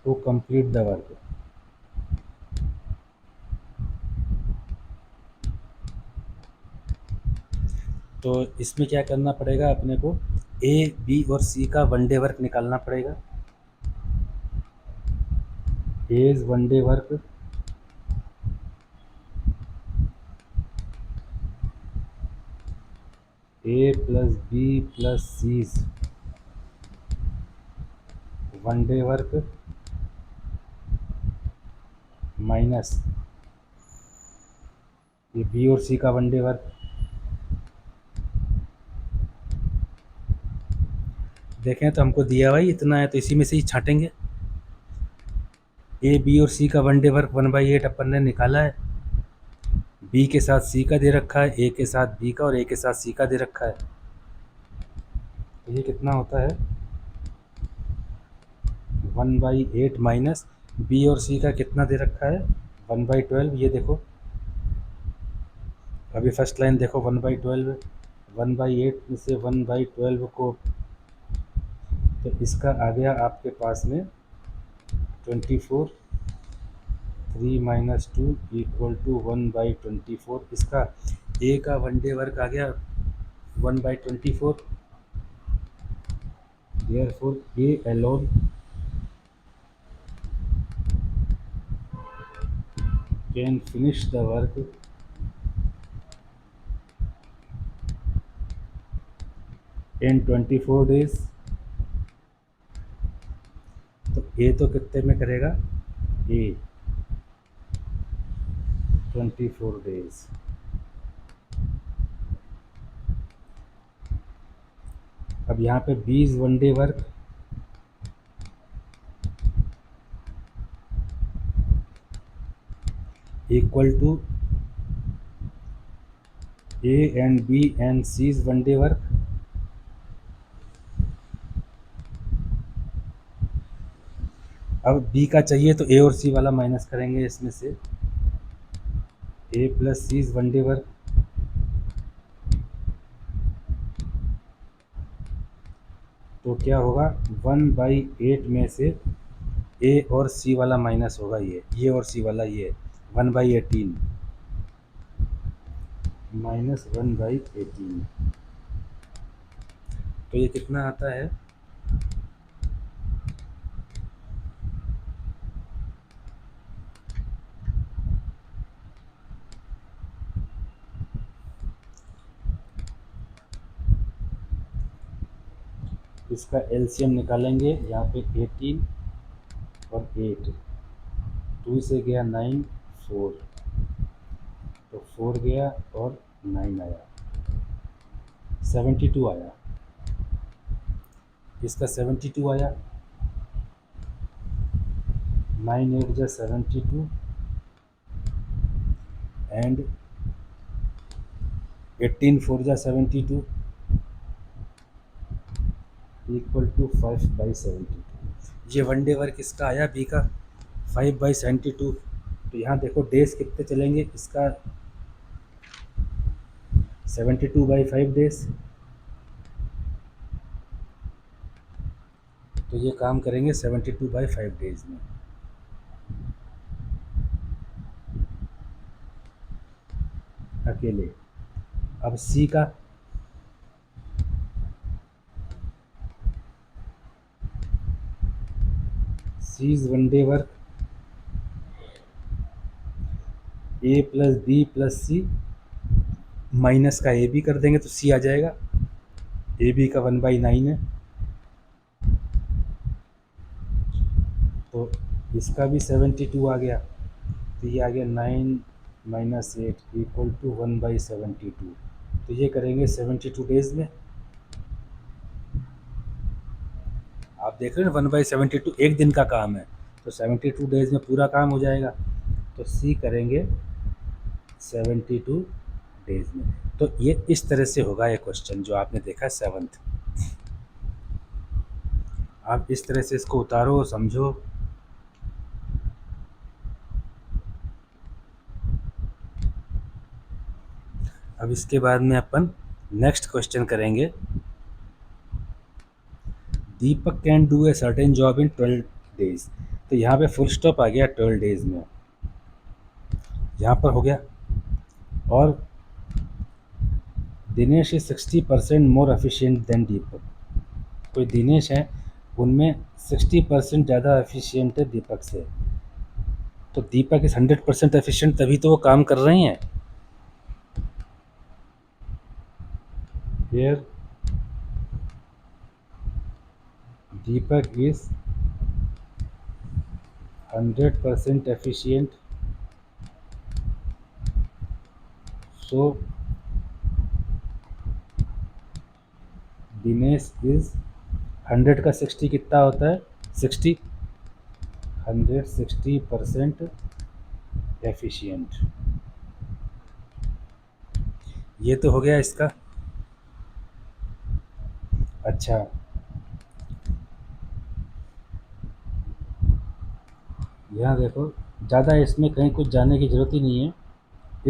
To complete the work. तो इसमें क्या करना पड़ेगा अपने को, ए बी और सी का 1 डे वर्क निकालना पड़ेगा। As 1 day work A plus B plus C's 1 day work minus ये बी और सी का 1 डे वर्क। देखें तो हमको दिया हुआ ही इतना है, तो इसी में से ही छाटेंगे। ए बी और सी का 1 डे वर्क 1/8 अपन ने निकाला है। बी के साथ सी का दे रखा है, ए के साथ बी का और ए के साथ सी का दे रखा है। तो ये कितना होता है 1/8 माइनस बी और सी का कितना दे रखा है 1/12। ये देखो अभी फर्स्ट लाइन देखो 1/12, 1/8 में से 1/12 को, तो इसका आ गया आपके पास में 24। 3 माइनस 2 इक्वल टू 1/24। इसका ए का 1 डे वर्क आ गया 1/24। Therefore A alone can finish the work in 24 days. तो ए तो कितने में करेगा, ए 24 डेज। अब यहाँ पे 20 1 day work equal to A and B and C's 1 day work. अब बी का चाहिए तो ए और सी वाला माइनस करेंगे इसमें से, ए प्लस सीज 1 डे वर्क। तो क्या होगा 1/8 में से ए और सी वाला माइनस होगा, ये और सी वाला, ये 1/18 माइनस 1/18। तो ये कितना आता है, इसका एलसीएम निकालेंगे। यहाँ पे 18 और 8, 2 से गया 9, 4, तो 4 गया और 9 आया। 72 आया, इसका 72 आया, 9 8 जा 72 एंड 18 4 जा 72 इक्वल टू 5/72। ये वन डे वर्क इसका आया बी का 5/72। तो यहाँ देखो डेज कितने चलेंगे, इसका 72/5 डेज। तो ये काम करेंगे 72/5 डेज में। अकेले। अब सी का seize one day work A plus B plus C minus का ए बी कर देंगे तो सी आ जाएगा। ए बी का 1/9 है, तो इसका भी 72 आ गया। तो ये आ गया 9 - 8 इक्वल टू 1/72। तो ये करेंगे 72 डेज में। आप देख रहे हैं 1/72 एक दिन का काम है, तो 72 डेज में पूरा काम हो जाएगा। तो सी करेंगे 72 डेज में। तो ये इस तरह से होगा ये क्वेश्चन जो आपने देखा 7th। आप इस तरह से इसको उतारो, समझो। अब इसके बाद में अपन नेक्स्ट क्वेश्चन करेंगे। Deepak can do a certain job in 12 days. तो यहाँ पे फुल स्टॉप आ गया 12 डेज में, यहाँ पर हो गया। और Dinesh is 60% more efficient than Deepak. कोई दिनेश है, उनमें 60% ज़्यादा एफिशिएंट है दीपक से। तो दीपक इज 100% एफिशिएंट, तभी तो वो काम कर रही हैं। Here Deepak is 100% efficient, so Dinesh is 100 का 60 कितना होता है 60, 160% एफिशिएंट। ये तो हो गया इसका। अच्छा, यहाँ देखो ज़्यादा इसमें कहीं कुछ जाने की ज़रूरत ही नहीं है।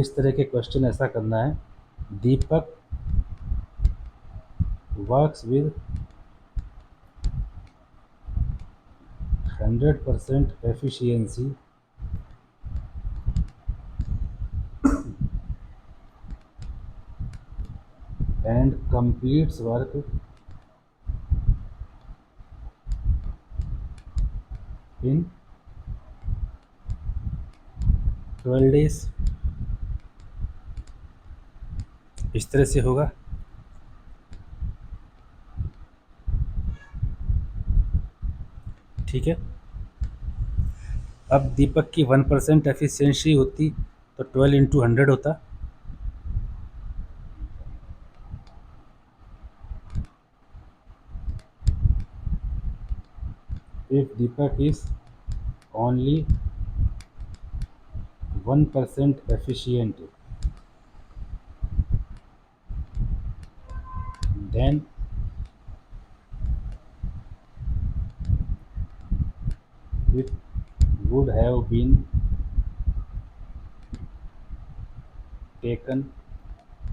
इस तरह के क्वेश्चन ऐसा करना है, दीपक works with 100% efficiency and completes work in 12 days। इस तरह से होगा। ठीक है। अब दीपक की 1% एफिशिएंसी होती तो 12 × 100 होता। If Deepak is only 1% efficient then it would have been taken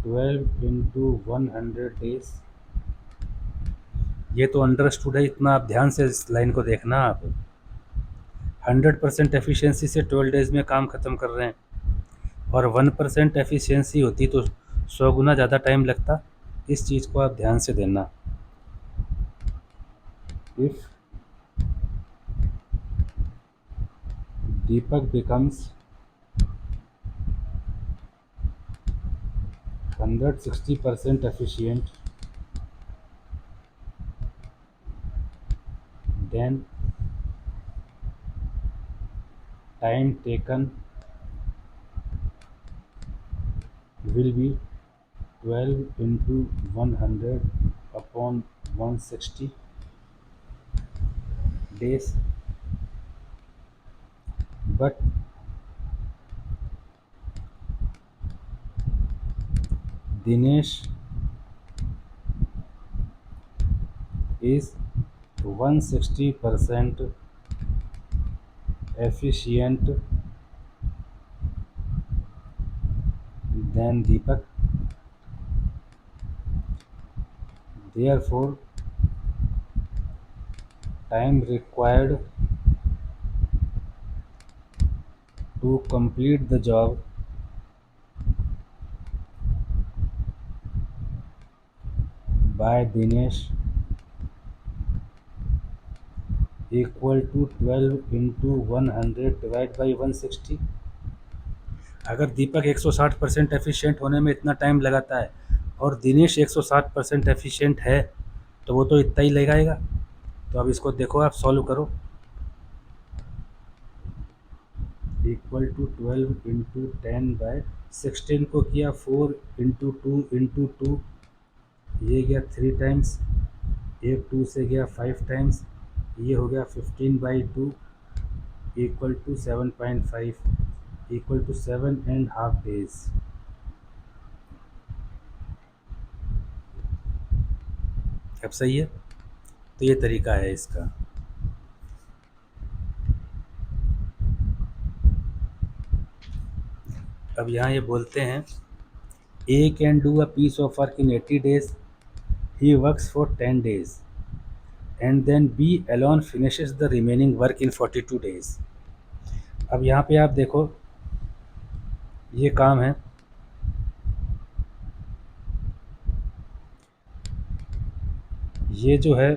12 × 100 days। ये तो अंडरस्टूड है, इतना आप ध्यान से इस लाइन को देखना। आप 100% एफिशिएंसी से 12 डेज में काम ख़त्म कर रहे हैं, और 1% एफिशिएंसी होती तो 100 गुना ज़्यादा टाइम लगता। इस चीज़ को आप ध्यान से देना। If Deepak becomes 160% efficient, then time taken will be 12 into 100 upon 160 days, but Dinesh is 160% efficient than Deepak. Therefore, time required to complete the job by Dinesh equal to 12 into 100 divide by 160। अगर दीपक 160% efficient होने में इतना time लगाता है और Dinesh 160% efficient है तो वो तो इतना ही लगाएगा। तो अब इसको देखो, आप सॉल्व करो। इक्वल टू 12 इंटू 10/16 को किया 4 इंटू 2 ये गया 3 टाइम्स, एक 2 से गया 5 टाइम्स, ये हो गया 15/2 equal to 7.5 equal to 7.5 days. अब सही है। तो ये तरीका है इसका। अब यहाँ ये बोलते हैं A can do a piece of work in 80 days, he works for 10 days and then B alone finishes the remaining work in 42 days। अब यहाँ पे आप देखो, ये काम है, ये जो है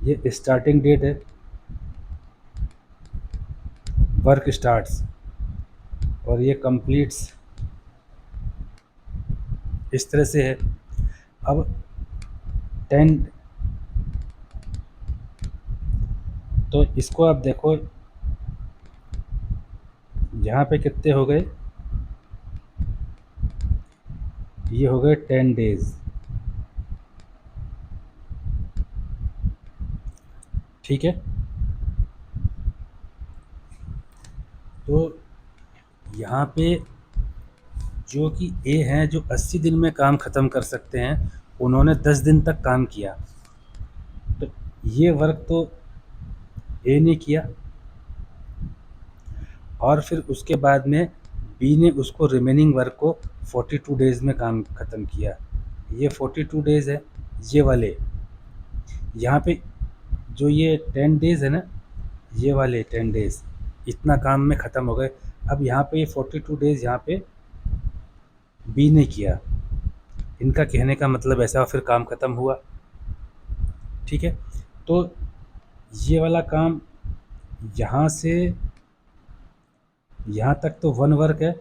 ये स्टार्टिंग डेट है, वर्क स्टार्ट्स, और ये कंप्लीट्स इस तरह से है। अब 10, तो इसको आप देखो यहाँ पे कितने हो गए, ये हो गए 10 डेज। ठीक है, तो यहाँ पे जो कि ए हैं जो 80 दिन में काम ख़त्म कर सकते हैं, उन्होंने 10 दिन तक काम किया, तो ये वर्क तो ए ने किया और फिर उसके बाद में बी ने उसको रिमेनिंग वर्क को 42 डेज़ में काम ख़त्म किया। ये 42 डेज़ है, ये वाले यहाँ पे जो ये 10 डेज़ है ना, ये वाले 10 डेज़ इतना काम में ख़त्म हो गए। अब यहाँ पे ये 42 डेज़ यहाँ पे बी ने किया, इनका कहने का मतलब ऐसा, फिर काम ख़त्म हुआ। ठीक है, तो ये वाला काम यहाँ से यहाँ तक तो 1 वर्क है,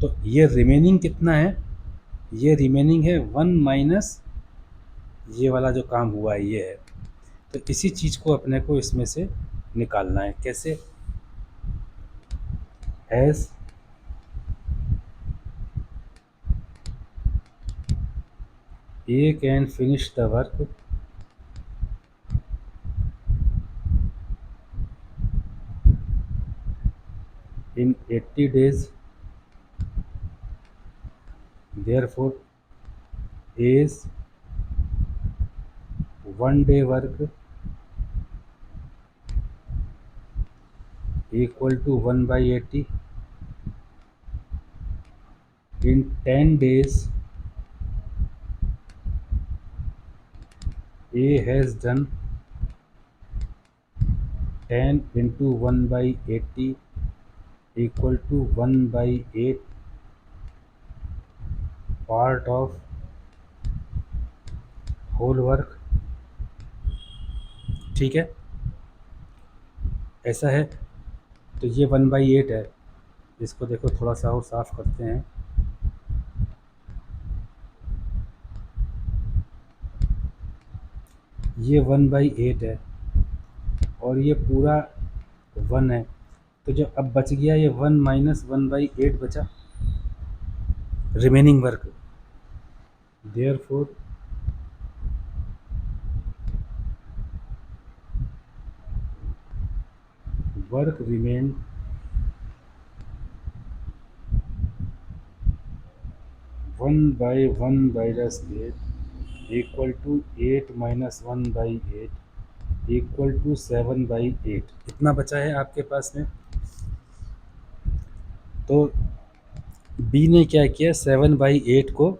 तो ये रिमेनिंग कितना है, ये रिमेनिंग है 1 माइनस ये वाला जो काम हुआ है ये है। तो इसी चीज़ को अपने को इसमें से निकालना है। कैसे? As A can finish the work in 80 days, therefore A's 1 day work equal to 1/80 in 10 days. A has done 10 into 1/80 equal to 1/8 part of whole work। ठीक है, ऐसा है। तो ये 1/8 है, इसको देखो थोड़ा सा और साफ करते हैं। ये 1/8 है और ये पूरा 1 है, तो जो अब बच गया ये 1 माइनस 1/8 बचा remaining work. Therefore work remain 1/1/8 equal to 8 minus 1/8 equal to 7/8। इतना बचा है आपके पास में। तो बी ने क्या किया, 7/8 को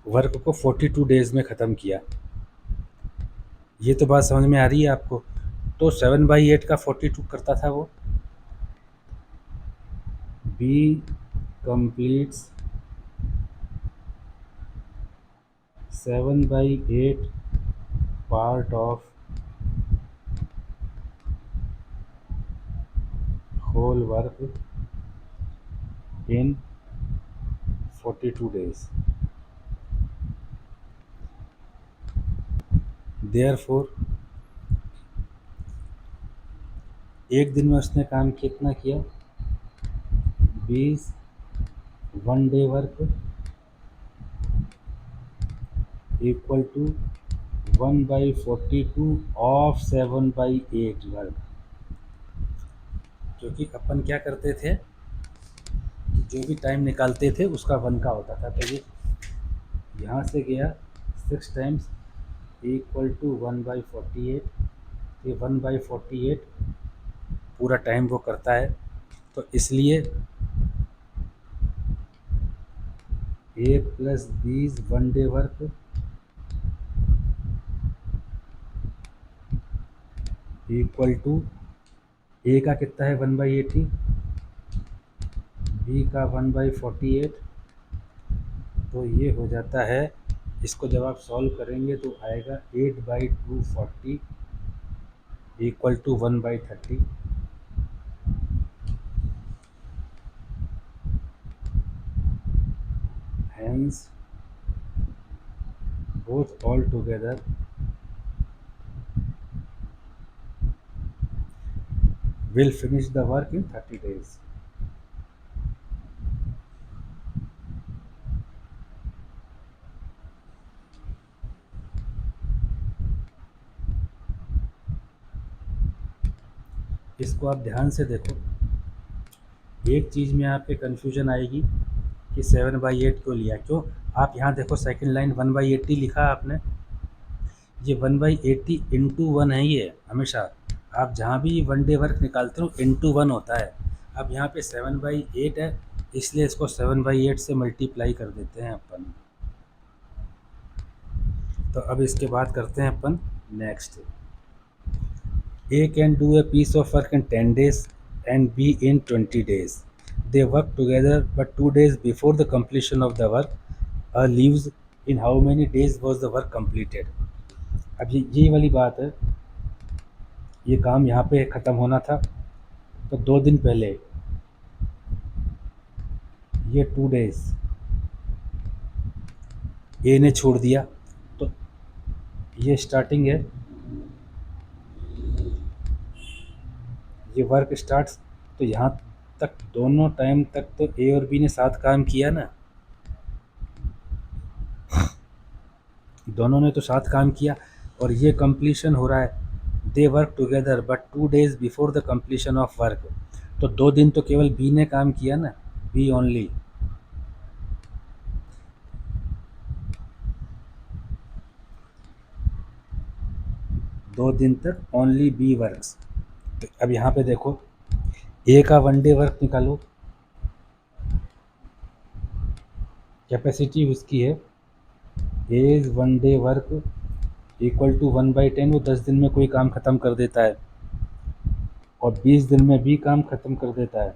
वर्क को 42 डेज में ख़त्म किया। ये तो बात समझ में आ रही है आपको। तो 7/8 का 42 करता था वो। B completes 7/8 part of whole work in 42 days। Therefore एक दिन में उसने काम कितना किया, 20 1 day work equal to 1/42 of 7/8 work. क्योंकि अपन क्या करते थे कि जो भी टाइम निकालते थे उसका 1 का होता था। तो ये यहाँ से गया 6 टाइम्स इक्वल टू 1/48। ये 1/48 पूरा टाइम वो करता है। तो इसलिए A plus 20 1 day work equal to A का कितना है 1/80, बी का 1/48। तो ये हो जाता है, इसको जब आप सॉल्व करेंगे तो आएगा 8/240 equal to 1/30। Hence both all together will finish the work in 30 days। इसको आप ध्यान से देखो। एक चीज़ में आपके कन्फ्यूजन आएगी कि 7/8 क्यों लिया। क्यों, आप यहाँ देखो सेकंड लाइन 1/80 लिखा आपने। ये 1/80 इंटू 1 है। ये हमेशा आप जहाँ भी 1 डे वर्क निकालते हो इंटू 1 होता है। अब यहाँ पे 7/8 है, इसलिए इसको 7/8 से मल्टीप्लाई कर देते हैं अपन। तो अब इसके बाद करते हैं अपन next. A can do a piece of work in 10 days and B in 20 days। They work together but 2 days before the completion of the work leaves in how many days was the work completed। अब ये वाली बात है, ये काम यहाँ पे ख़त्म होना था तो 2 दिन पहले ये 2 days ए ने छोड़ दिया। तो ये स्टार्टिंग है, ये वर्क स्टार्ट्स। तो यहाँ तक दोनों टाइम तक तो ए और बी ने साथ काम किया ना, दोनों ने तो साथ काम किया। और ये कंप्लीशन हो रहा है, दे work together but 2 days before the completion of work. तो 2 दिन तो केवल बी ने काम किया ना, बी ओनली। दो दिन तक ओनली बी वर्क्स। तो अब यहाँ पे देखो ए का 1 डे वर्क निकालो। कैपेसिटी उसकी है A's 1 day work equal to 1/10। वो 10 दिन में कोई काम ख़त्म कर देता है और 20 दिन में भी काम ख़त्म कर देता है।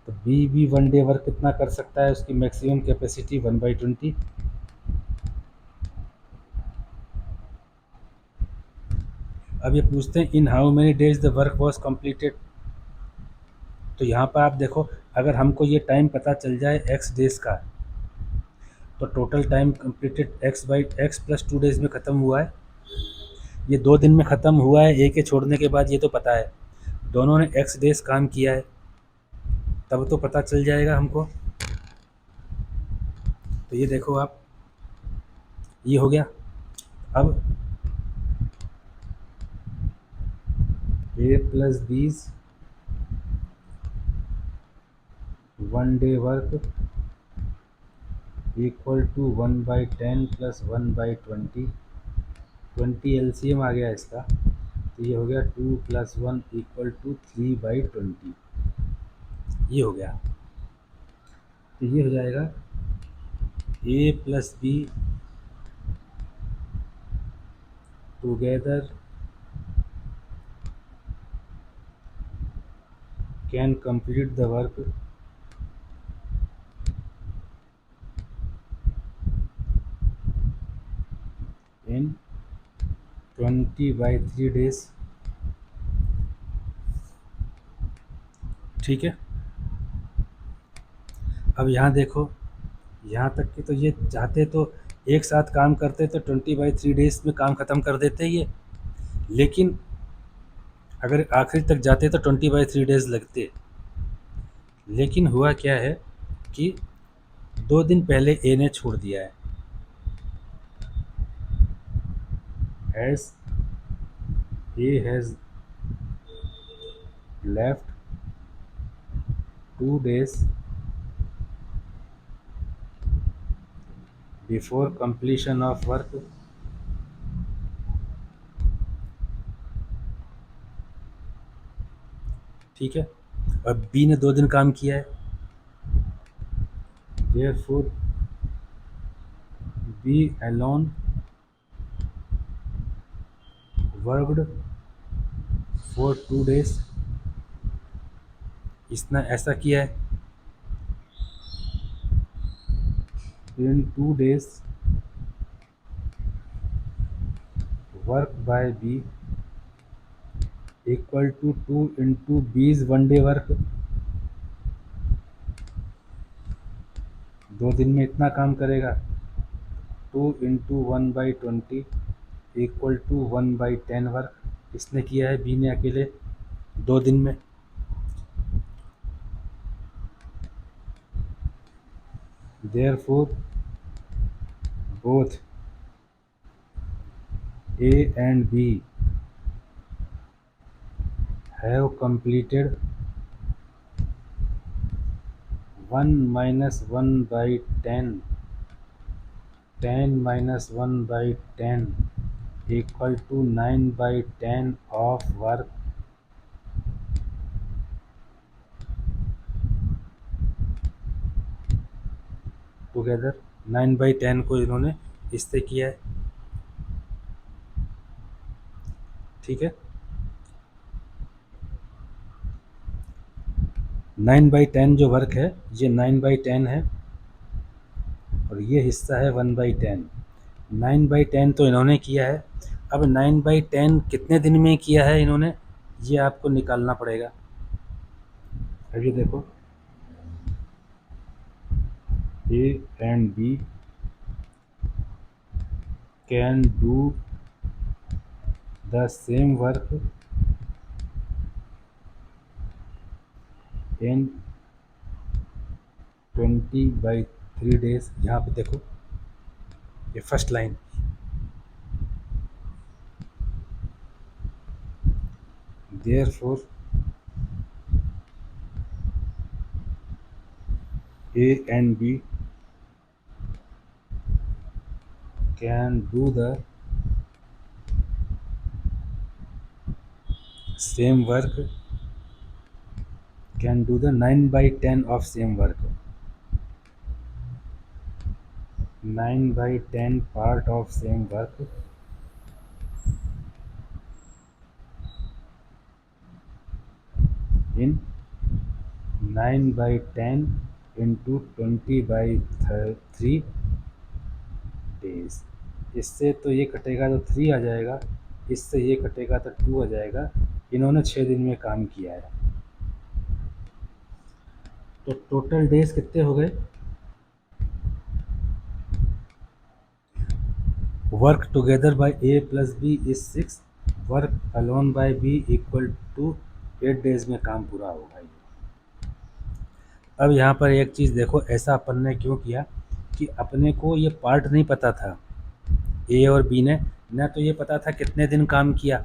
तो बी भी 1 डे वर्क कितना कर सकता है, उसकी मैक्सिमम कैपेसिटी 1/20। अब ये पूछते हैं इन how many days the work was completed. तो यहाँ पर आप देखो, अगर हमको ये टाइम पता चल जाए x डेज का, तो total time completed x plus 2 days में ख़त्म हुआ है। ये 2 दिन में ख़त्म हुआ है ए के छोड़ने के बाद, ये तो पता है। दोनों ने x डेज काम किया है, तब तो पता चल जाएगा हमको। तो ये देखो आप, ये हो गया। अब a plus B's 1 day work equal to 1/10 plus 1/20। 20 LCM आ गया इसका, तो ये हो गया 2 + 1 इक्वल टू 3/20। ये हो गया। तो ये हो जाएगा a plus be together can complete the work in 20/3 days. ठीक है। अब यहाँ देखो, यहाँ तक कि तो ये चाहते तो एक साथ काम करते तो 20/3 डेज में काम ख़त्म कर देते ये, लेकिन अगर आखिरी तक जाते तो 20/3 डेज लगते। लेकिन हुआ क्या है कि 2 दिन पहले ए ने छोड़ दिया है। As A has left 2 days before completion of work. ठीक है। और बी ने 2 दिन काम किया है, therefore B alone worked for 2 days। इसने ऐसा किया है। In 2 days work by B equal to 2 into B's 1 day work. 2 दिन में इतना काम करेगा। 2 इंटू 1/20 इक्वल टू 1/10 वर्क इसने किया है, बी ने अकेले 2 दिन में। Therefore both A and B have completed 1 minus 1/10, 10 minus 1/10 equal to 9/10 of work together। 9/10 को इन्होंने इससे किया है। ठीक है। 9/10 जो वर्क है ये 9/10 है, और ये हिस्सा है 1/10। 9/10 तो इन्होंने किया है। अब 9/10 कितने दिन में किया है इन्होंने, ये आपको निकालना पड़ेगा। अभी देखो, A and B can do the same work in 20/3 days। यहाँ पे देखो, ये first line, therefore A and B can do the same work, can do the 9/10 of same work, 9/10 part of same work in 9/10 into 20/3 days. इससे तो ये कटेगा तो 3 आ जाएगा, इससे ये कटेगा तो 2 आ जाएगा। इन्होंने 6 दिन में काम किया है। तो टोटल डेज कितने हो गए? Work together by A plus B is 6, work alone by B equal to 8 days में काम पूरा होगा ये। अब यहाँ पर एक चीज़ देखो, ऐसा अपन ने क्यों किया कि अपने को ये पार्ट नहीं पता था, ए और बी ने, न तो ये पता था कितने दिन काम किया,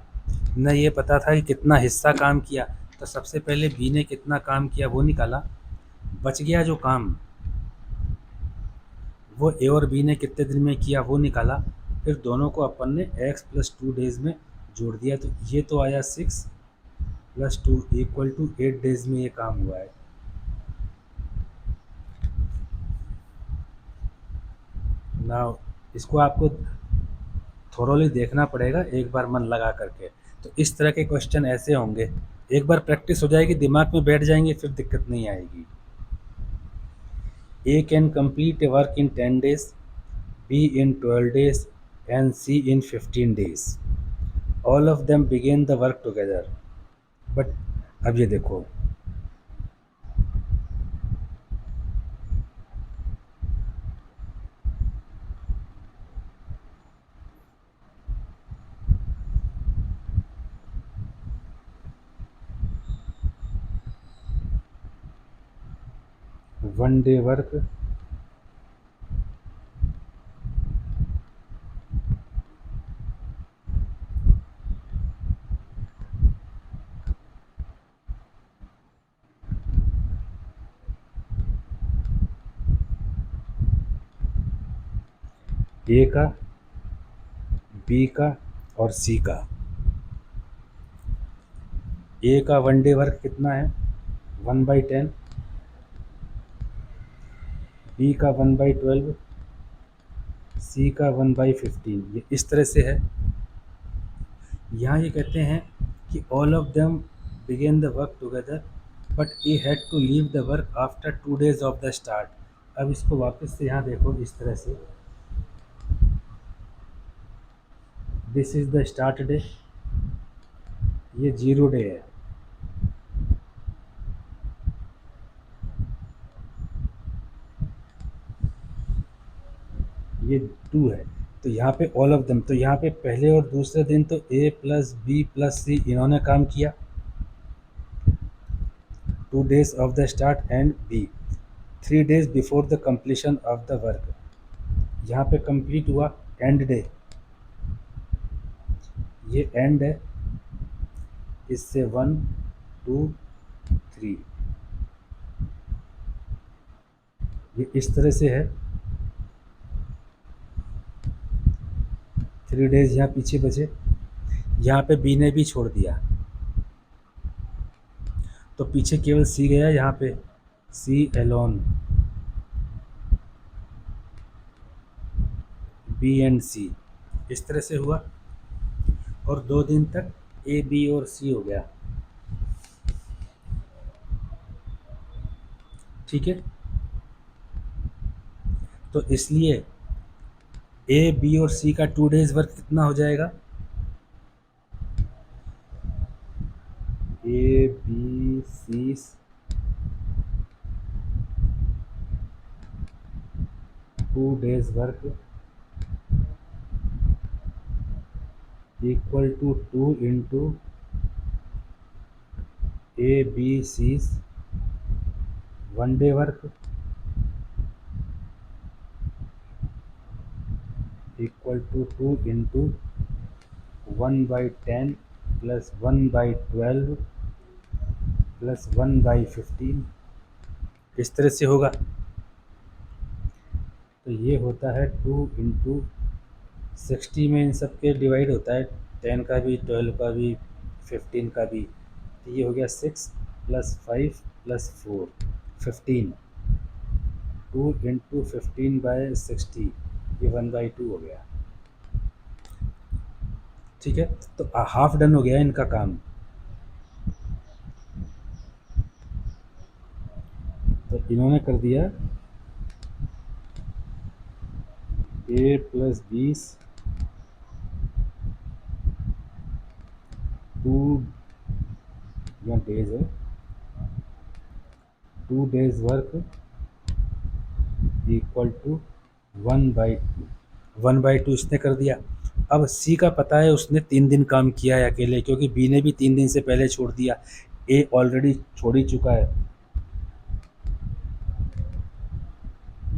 न ये पता था कि कितना हिस्सा काम किया। तो सबसे पहले बी ने कितना काम किया वो निकाला, बच गया जो काम वो ए और बी ने कितने दिन में किया वो निकाला, फिर दोनों को अपन ने x+2 डेज़ में जोड़ दिया। तो ये तो आया 6+2 = 8 डेज़ में ये काम हुआ है। ना इसको आपको थोरोली देखना पड़ेगा एक बार मन लगा करके। तो इस तरह के क्वेश्चन ऐसे होंगे, एक बार प्रैक्टिस हो जाएगी, दिमाग में बैठ जाएंगे, फिर दिक्कत नहीं आएगी। A can complete a work in 10 days, B in 12 days, and C in 15 days. All of them begin the work together. But अब ये देखो, वन डे वर्क, ए का, बी का और सी का। ए का वन डे वर्क कितना है, 1/10, बी का 1/12, सी का 1/15। ये इस तरह से है। यहाँ ये कहते हैं कि all of them begin the work together but A had to leave the work after 2 days of the start. अब इसको वापस से यहाँ देखो इस तरह से, this is the start day, ये 0 डे है, ये 2 है। तो यहाँ पे ऑल ऑफ देम, तो यहाँ पे पहले और दूसरे दिन तो A+B+C इन्होंने काम किया 2 days of the start, and B 3 days before the completion of the work। यहाँ पे कंप्लीट हुआ एंड डे, ये एंड है, इससे 1 2 3, ये इस तरह से है। 3 डेज यहाँ पीछे बचे, यहाँ पे बी ने भी छोड़ दिया, तो पीछे केवल सी गया, यहाँ पे सी एलोन, बी एंड सी, इस तरह से हुआ। और 2 दिन तक ए बी और सी हो गया, ठीक है। तो इसलिए ए बी और सी का 2 डेज वर्क कितना हो जाएगा, A B C 2 days work equal to 2 into A B C one day work equal to 2 into 1/10 plus 1/12 plus 1/15, इस तरह से होगा। तो ये होता है 2 इंटू 60 में इन सब के डिवाइड होता है, 10 का भी, 12 का भी, 15 का भी। तो ये हो गया 6 + 5 + 4 15, 2 इंटू 15/60, ये 1/2 हो गया, ठीक है। तो हाफ डन हो गया इनका काम। तो इन्होंने कर दिया A+20 2 या डेज है, 2 डेज वर्क इक्वल टू 1/2, 1/2 इसने कर दिया। अब सी का पता है, उसने 3 दिन काम किया है अकेले, क्योंकि बी ने भी 3 दिन से पहले छोड़ दिया। ए ऑलरेडी छोड़ ही चुका है।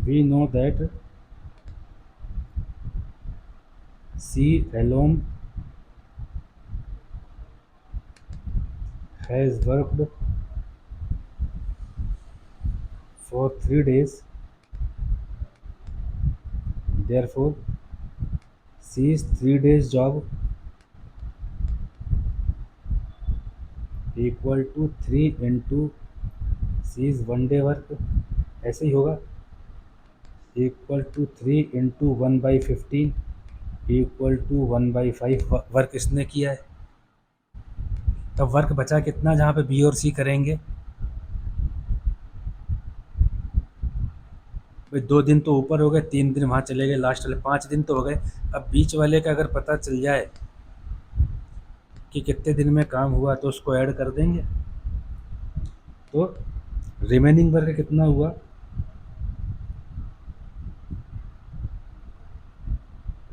We know that C alone has worked for 3 days, therefore C's 3 days job equal to 3 into C's 1 day work, ऐसे ही होगा, equal to 3 into 1/15 equal to 1/5 work इसने किया है। तब वर्क बचा कितना जहाँ पे बी और सी करेंगे? भाई 2 दिन तो ऊपर हो गए, 3 दिन वहाँ चले गए, लास्ट वाले 5 दिन तो हो गए। अब बीच वाले का अगर पता चल जाए कि कितने दिन में काम हुआ तो उसको ऐड कर देंगे। तो रिमेनिंग वर्क कितना हुआ?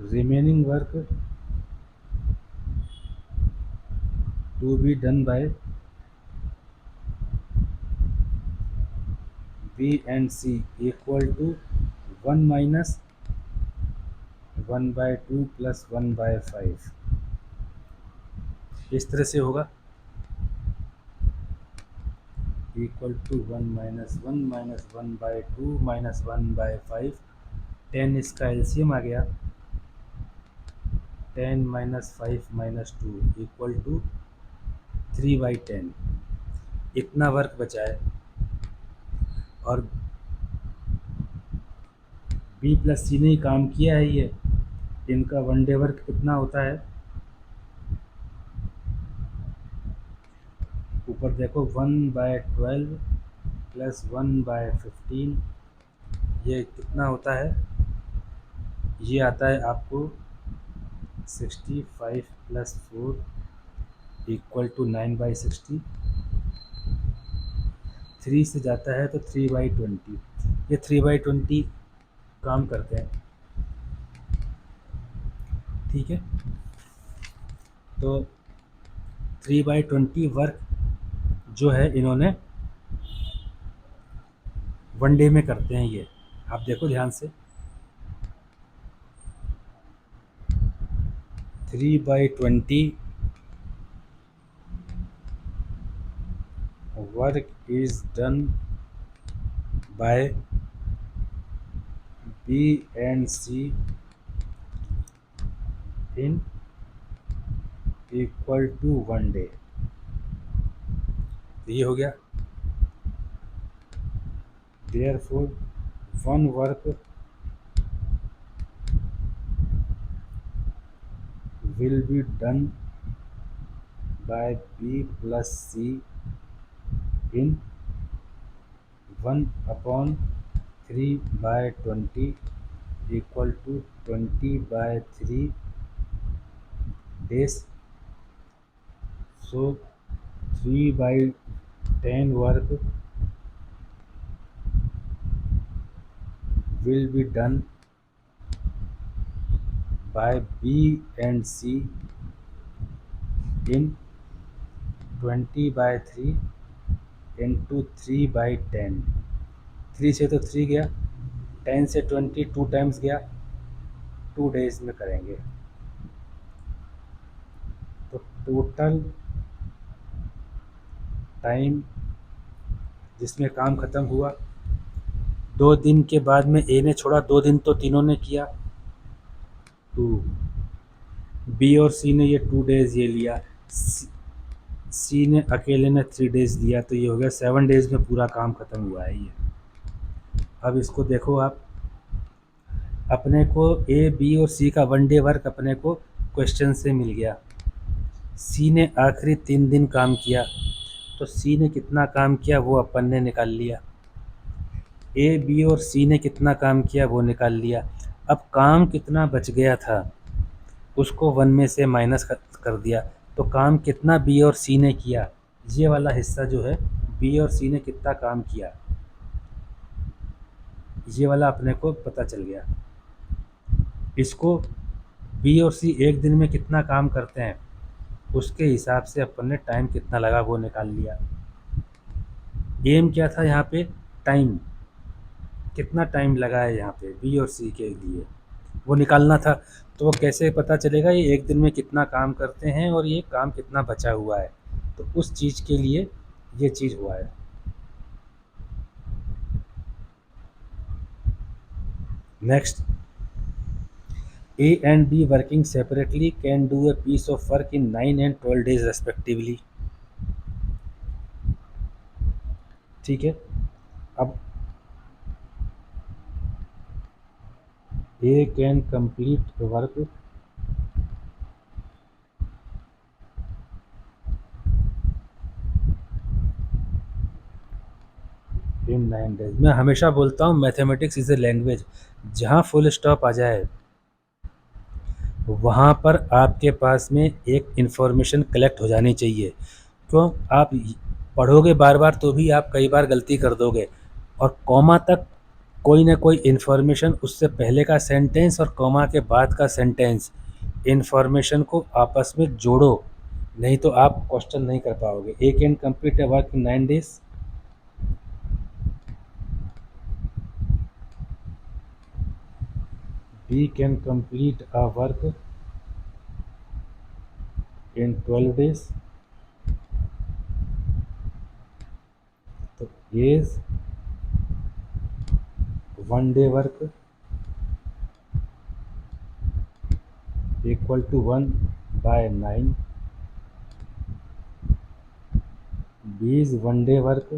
Remaining work to be done by B and C equal to 1 - 1/2 plus 1/5, इस तरह से होगा, इक्वल टू 1 - 1 - 1/2 माइनस 1/5। 10 इसका एलसीएम आ गया, 10 - 5 - 2 इक्वल टू 3/10। इतना वर्क बचा है। और बी प्लस सी ने ही काम किया है ये। इनका 1 डे वर्क कितना होता है? ऊपर देखो 1/12 प्लस 1/15, ये कितना होता है? ये आता है आपको 65 प्लस 4 इक्वल टू 9/60। 3 से जाता है तो 3/20, ये 3/20 काम करते हैं। ठीक है, तो 3/20 वर्क जो है इन्होंने 1 डे में करते हैं ये। आप देखो ध्यान से, 3/20 work is done by B and C in equal to 1 day। तो ये हो गया, therefore one work will be done by B plus C in 1/3/20 equal to 20/3 days। So 3/10 work will be done by B and C in 20/3 into 3/10। 3 से तो 3 गया, 10 से 20 2 times गया, 2 days में करेंगे। तो टोटल टाइम जिसमें काम ख़त्म हुआ, 2 दिन के बाद में ए ने छोड़ा, 2 दिन तो तीनों ने किया, 2। बी और सी ने ये 2 डेज ये लिया, सी ने अकेले ने 3 डेज लिया, तो ये हो गया 7 डेज में पूरा काम ख़त्म हुआ है ये। अब इसको देखो आप, अपने को ए बी और सी का 1 डे वर्क अपने को क्वेश्चन से मिल गया। सी ने आखिरी 3 दिन काम किया, तो सी ने कितना काम किया वो अपन ने निकाल लिया। ए बी और सी ने कितना काम किया वो निकाल लिया। अब काम कितना बच गया था उसको 1 में से माइनस कर दिया, तो काम कितना बी और सी ने किया, ये वाला हिस्सा जो है बी और सी ने कितना काम किया, ये वाला अपने को पता चल गया। इसको बी और सी एक दिन में कितना काम करते हैं उसके हिसाब से अपन ने टाइम कितना लगा वो निकाल लिया। एम क्या था यहाँ पे, टाइम, कितना टाइम लगा है यहाँ पे बी और सी के लिए वो निकालना था। तो वो कैसे पता चलेगा ये एक दिन में कितना काम करते हैं और ये काम कितना बचा हुआ है, तो उस चीज़ के लिए ये चीज़ हुआ है। Next, A and B working separately can do a piece of work in 9 and 12 days respectively। ठीक है, अब A can complete work in 9 days। मैं हमेशा बोलता हूँ मैथमेटिक्स इज़ ए लैंग्वेज, जहाँ फुल स्टॉप आ जाए वहाँ पर आपके पास में एक इन्फॉर्मेशन कलेक्ट हो जानी चाहिए। क्यों, आप पढ़ोगे बार बार तो भी आप कई बार गलती कर दोगे, और कॉमा तक कोई ना कोई इन्फॉर्मेशन, उससे पहले का सेंटेंस और कॉमा के बाद का सेंटेंस, इन्फॉर्मेशन को आपस में जोड़ो, नहीं तो आप क्वेश्चन नहीं कर पाओगे। A can complete a work in 9 days, B can complete a work in 12 days, तो is 1 day work equal to 1/9, B is 1 day work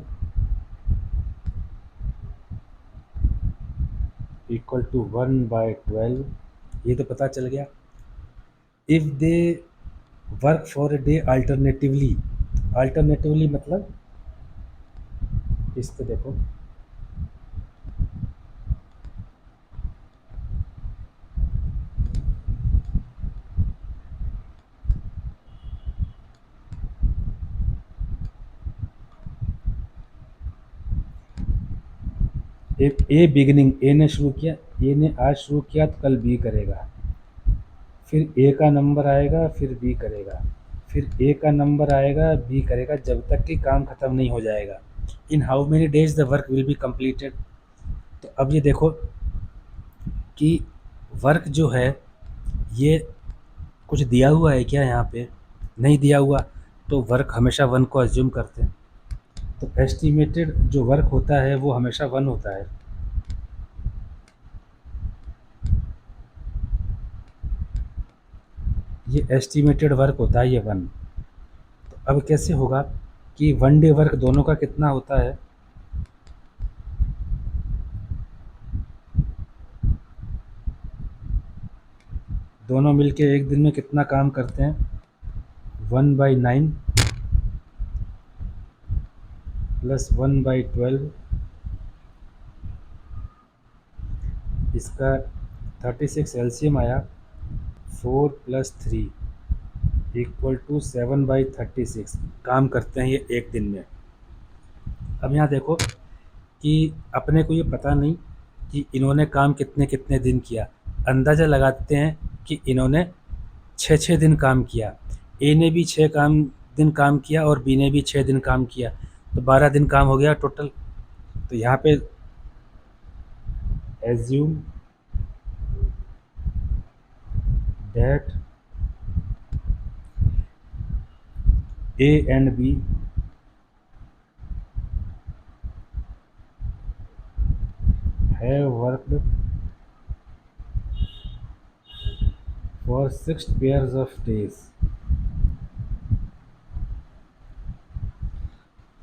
equal to 1/12। ये तो पता चल गया। If they work for a day alternatively, alternatively मतलब इसको देखो, ए beginning, ए ने शुरू किया, ए ने आज शुरू किया तो कल बी करेगा, फिर ए का नंबर आएगा, फिर बी करेगा, फिर ए का नंबर आएगा, बी करेगा, जब तक कि काम ख़त्म नहीं हो जाएगा। इन how many days the work will be completed. तो अब ये देखो कि वर्क जो है ये कुछ दिया हुआ है क्या, यहाँ पे नहीं दिया हुआ, तो वर्क हमेशा वन को अज्यूम करते हैं। तो एस्टिमेटेड जो वर्क होता है वो हमेशा वन होता है। ये एस्टिमेटेड वर्क होता है, ये वन। तो अब कैसे होगा कि 1 डे वर्क दोनों का कितना होता है, दोनों मिलके एक दिन में कितना काम करते हैं, 1/9 प्लस 1/12, इसका 36 एलसीएम आया, 4 + 3 इक्वल टू 7/36 काम करते हैं ये एक दिन में। अब यहाँ देखो कि अपने को ये पता नहीं कि इन्होंने काम कितने कितने दिन किया, अंदाज़ा लगाते हैं कि इन्होंने 6 दिन काम किया। ए ने भी 6 दिन काम किया और बी ने भी 6 दिन काम किया, तो 12 दिन काम हो गया टोटल। तो यहाँ पे assume that A and B have worked for 6 pairs of days.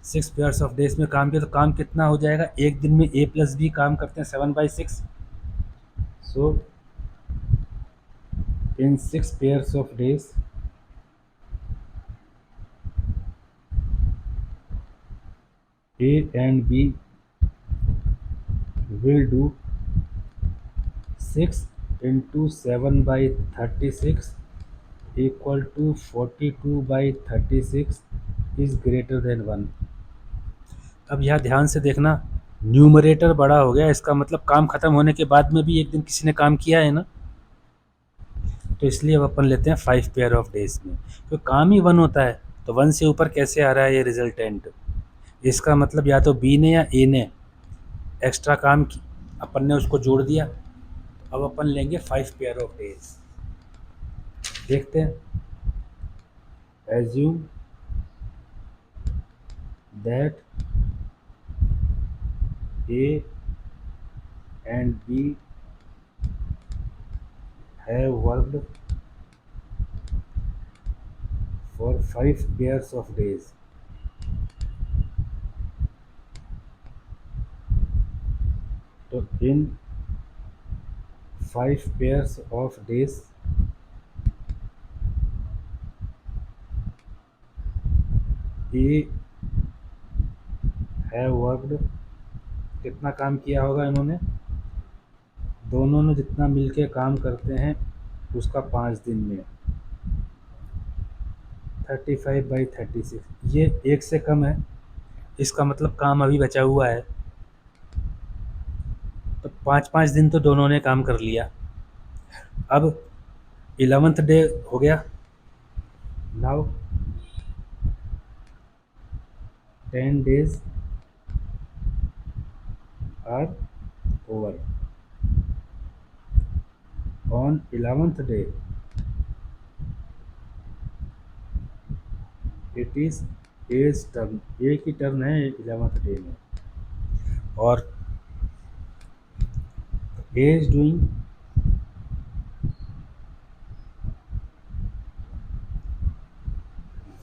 6 pairs of days में काम किया, तो काम कितना हो जाएगा, एक दिन में ए प्लस बी काम करते हैं 7/6। सो इन 6 pairs of days A and B will do 6 into 7/36 equal to 42/36 is greater than 1। अब यहाँ ध्यान से देखना, न्यूमरेटर बड़ा हो गया, इसका मतलब काम खत्म होने के बाद में भी एक दिन किसी ने काम किया है ना। तो इसलिए अब अपन लेते हैं 5 पेयर ऑफ डेज में, तो काम ही 1 होता है, तो 1 से ऊपर कैसे आ रहा है ये रिजल्टेंट। इसका मतलब या तो बी ने या ए ने एक्स्ट्रा काम की, अपन ने उसको जोड़ दिया। अब अपन लेंगे 5 पेयर ऑफ डेज। देखते हैं। Assume that A and B have worked for 5 pairs of days. तो in 5 pairs of days A have worked, कितना काम किया होगा इन्होंने, दोनों ने जितना मिलके काम करते हैं उसका 5 दिन में 35/36, ये एक से कम है, इसका मतलब काम अभी बचा हुआ है। तो 5-5 दिन तो दोनों ने काम कर लिया। अब 11th डे हो गया। Now 10 days are over। On 11th day it is A's turn, एक ही टर्न है 11th डे में, और A's doing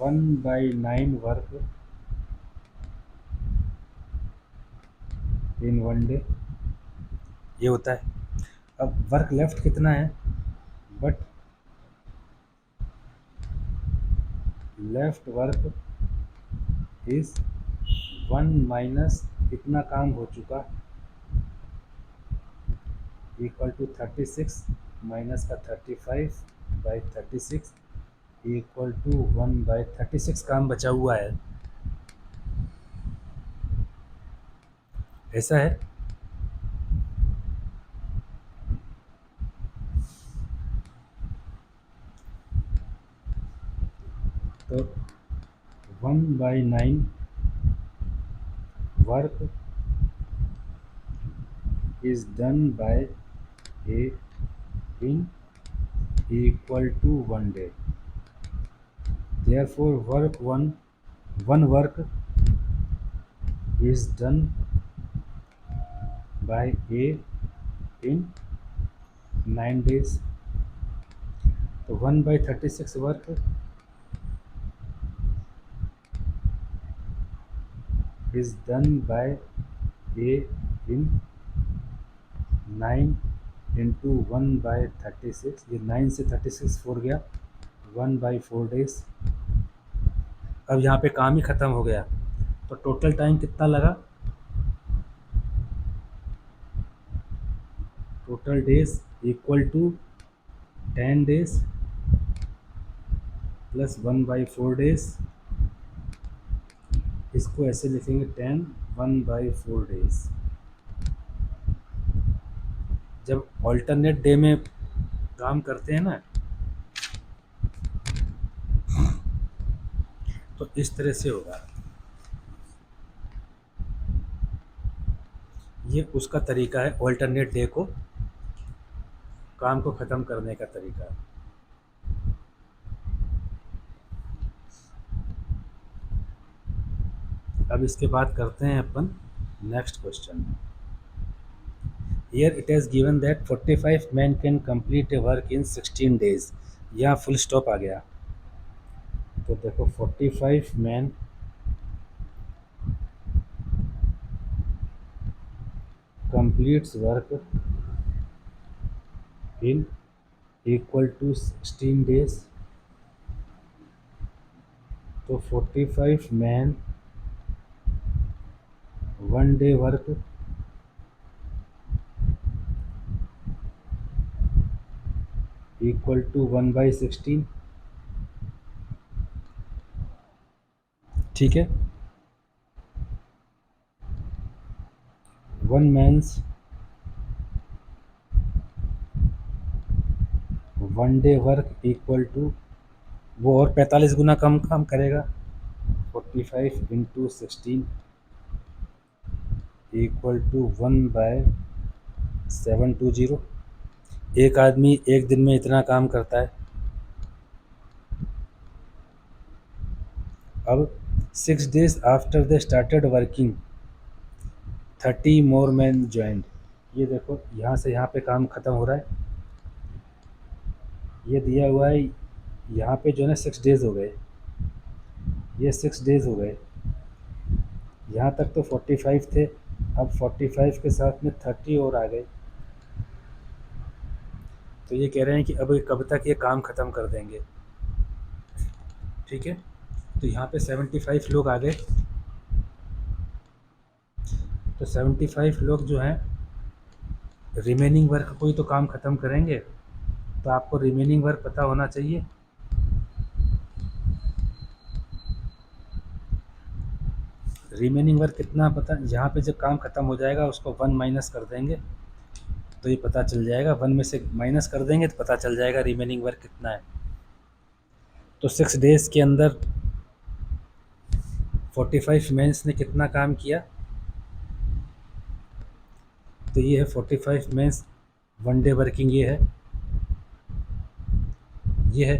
1/9 work in 1 day, ये होता है। अब वर्क लेफ्ट कितना है, but left work is 1 minus इतना काम हो चुका इक्वल टू 36 माइनस का 35/36 इक्वल टू 1/36 काम बचा हुआ है, ऐसा है। तो 1/9 work is done by A in equal to 1 day. Therefore, one work is done by A in 9 days. So 1/36 work is done by A in 9 into 1/36, ये 9 से 36 4 गया, 1/4 डेज। अब यहाँ पे काम ही ख़त्म हो गया, तो टोटल टाइम कितना लगा, total days equal to 10 days plus 1/4 days, इसको ऐसे लिखेंगे 10 1/4 डेज। जब ऑल्टरनेट डे में काम करते हैं ना, तो इस तरह से होगा। ये उसका तरीका है, ऑल्टरनेट डे को काम को ख़त्म करने का तरीका। अब इसके बाद करते हैं अपन next question. Here it is given that 45 man can complete a work in 16 days. यहाँ फुल स्टॉप आ गया। तो देखो 45 man completes work in equal to 16 days. तो 45 man 1 day work equal to 1/16, ठीक है। 1 man's 1 day work equal to, वो और 45 गुना कम काम करेगा, 45 इंटू 16 इक्वल टू 1/720। एक आदमी एक दिन में इतना काम करता है। अब 6 days after they started working 30 more man joined. ये देखो यहाँ से यहाँ पे काम ख़त्म हो रहा है, ये दिया हुआ है, यहाँ पे जो है ना 6 days हो गए, ये 6 days हो गए, यहाँ तक तो 45 थे, अब 45 के साथ में 30 और आ गए, तो ये कह रहे हैं कि अब कब तक ये काम ख़त्म कर देंगे। ठीक है, तो यहाँ पे 75 लोग आ गए, तो 75 लोग जो हैं रिमेनिंग वर्क को ही तो काम ख़त्म करेंगे, तो आपको रिमेनिंग वर्क पता होना चाहिए। रिमेनिंग वर्क कितना पता, यहाँ पे जब काम ख़त्म हो जाएगा उसको 1 माइनस कर देंगे तो ये पता चल जाएगा, 1 में से माइनस कर देंगे तो पता चल जाएगा रिमेनिंग वर्क कितना है। तो 6 डेज़ के अंदर 45 मेंस ने कितना काम किया, तो ये है 45 मेंस 1 डे वर्किंग, ये है।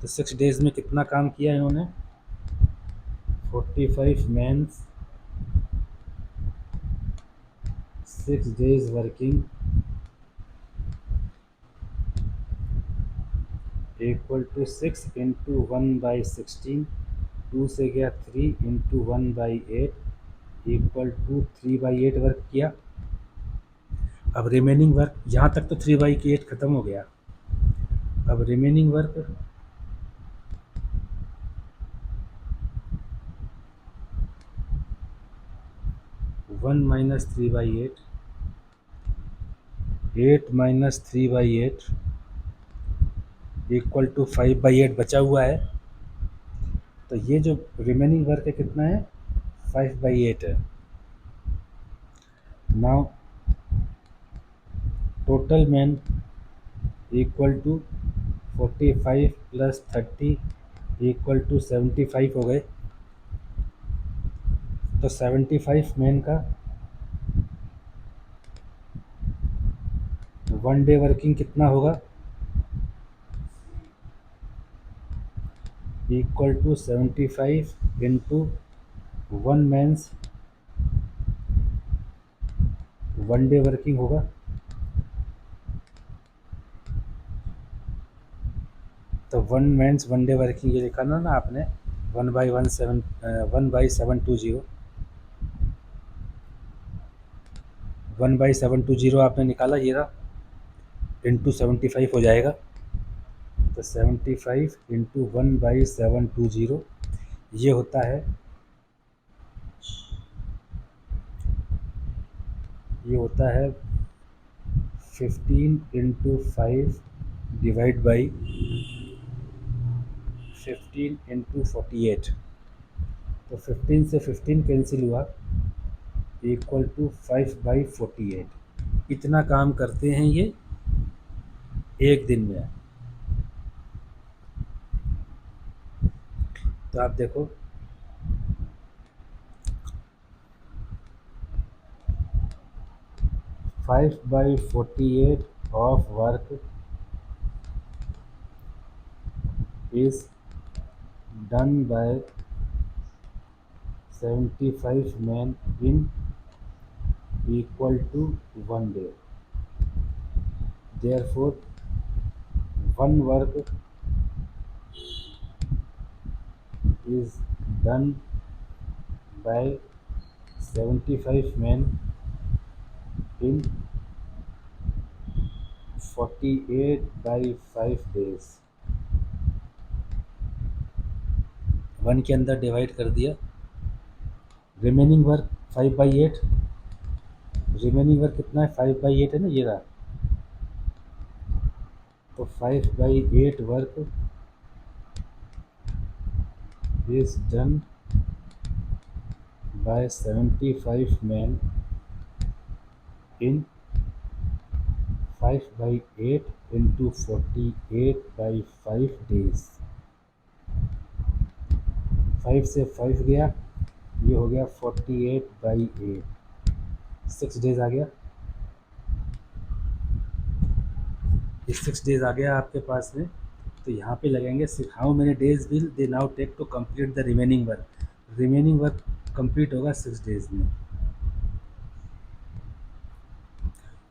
तो 6 डेज़ में कितना काम किया इन्होंने, 45 men's 6 days working equal to 6 into 1/16, 2 से गया 3 इंटू 1/8 इक्वल टू 3/8 वर्क किया। अब रिमेनिंग वर्क, यहाँ तक तो 3/8 ख़त्म हो गया, अब remaining work 1 minus 3/8, 8 minus 3/8 equal to 5/8 बचा हुआ है, तो ये जो रिमेनिंग वर्क है कितना है, 5/8 है। Now total man equal to 45 plus 30 equal to 75 हो गए, तो 75 मैन का 1 डे वर्किंग कितना होगा, equal to 75 into 1 men's 1 day working होगा, तो 1 मैंस 1 डे वर्किंग ये लिखा ना आपने 1/720, 1/720 आपने निकाला, ये रहा, इंटू 75 हो जाएगा, तो 75 इंटू 1/720 ये होता है, ये होता है 15 इंटू 5 डिवाइड बाई 15 इंटू 48, तो 15 से 15 कैंसिल हुआ इक्वल टू 5/48। इतना काम करते हैं ये एक दिन में। तो आप देखो 5/48 of work is done by 75 men in equal to 1 day. Therefore, one work is done by 75 men in 48/5 days। 1 के अंदर डिवाइड कर दिया, रिमेनिंग वर्क 5/8, रिमेनिंग वर्क कितना है, 5/8 है ना, ये रहा, तो 5/8 work is done by 75 men in 5/8 into 48/5 days. 5 से 5 गया, ये हो गया 48/8, 6 डेज आ गया। ये 6 डेज आ गया आपके पास में। तो यहाँ पे लगेंगे how many days will they now take to complete the remaining work. Remaining work complete होगा 6 डेज में।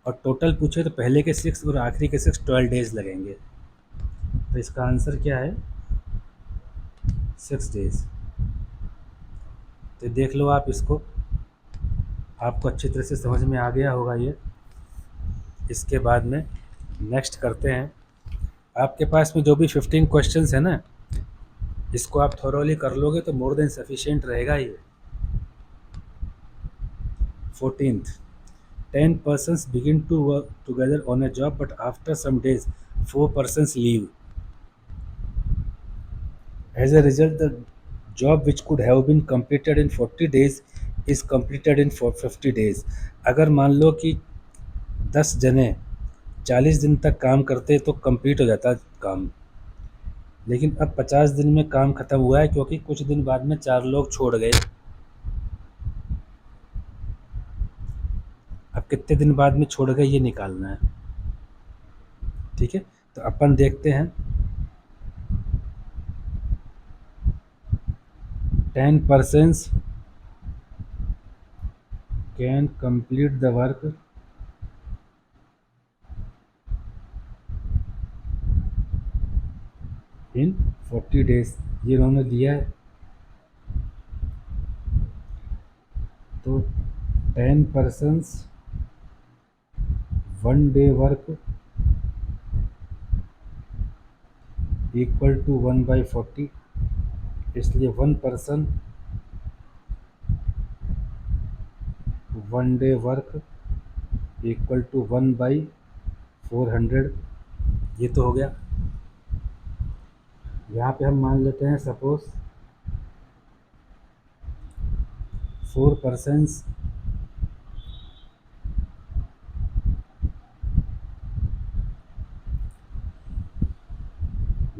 और टोटल पूछे तो पहले के 6 और आखिरी के 6 12 डेज लगेंगे। तो इसका आंसर क्या है? 6 डेज। तो देख लो आप इसको, आपको अच्छी तरह से समझ में आ गया होगा ये। इसके बाद में नेक्स्ट करते हैं। आपके पास में जो भी 15 क्वेश्चंस है ना, इसको आप थोरोली कर लोगे तो मोर देन सफिशिएंट रहेगा ये। 14th, 10 persons begin to work together on a job, but after some days 4 persons leave. As a result, the job which could have been completed in 40 days is completed in 50 days. अगर मान लो कि 10 जने 40 दिन तक काम करते तो complete हो जाता काम, लेकिन अब 50 दिन में काम ख़त्म हुआ है क्योंकि कुछ दिन बाद में 4 लोग छोड़ गए। अब कितने दिन बाद में छोड़ गए ये निकालना है। ठीक है, तो अपन देखते हैं। 10 persons can complete the work in 40 days, ये उन्होंने दिया है। तो 10 persons 1 day work equal to 1/40, इसलिए 1 person 1 day work equal to 1/400। ये तो हो गया। यहाँ पे हम मान लेते हैं suppose 4 persons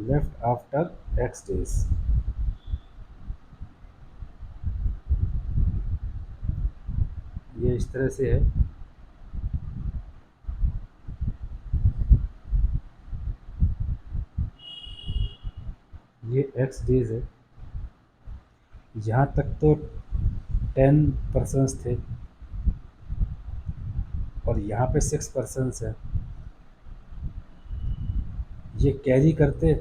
left after x days। ये इस तरह से है। ये x डेज है। यहाँ तक तो 10 persons थे और यहाँ पे 6 persons है। ये कैरी करते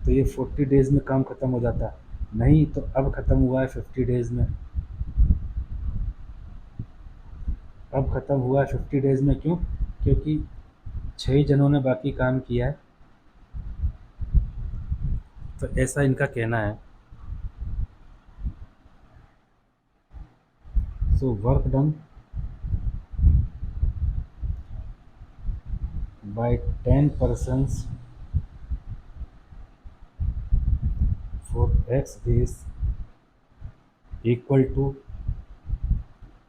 तो ये 40 डेज में काम ख़त्म हो जाता, नहीं तो अब ख़त्म हुआ है 50 डेज में। अब ख़त्म हुआ है 50 डेज में, क्यों? क्योंकि 6 जनों ने बाकी काम किया है। तो ऐसा इनका कहना है। So work done by 10 persons for x days equal to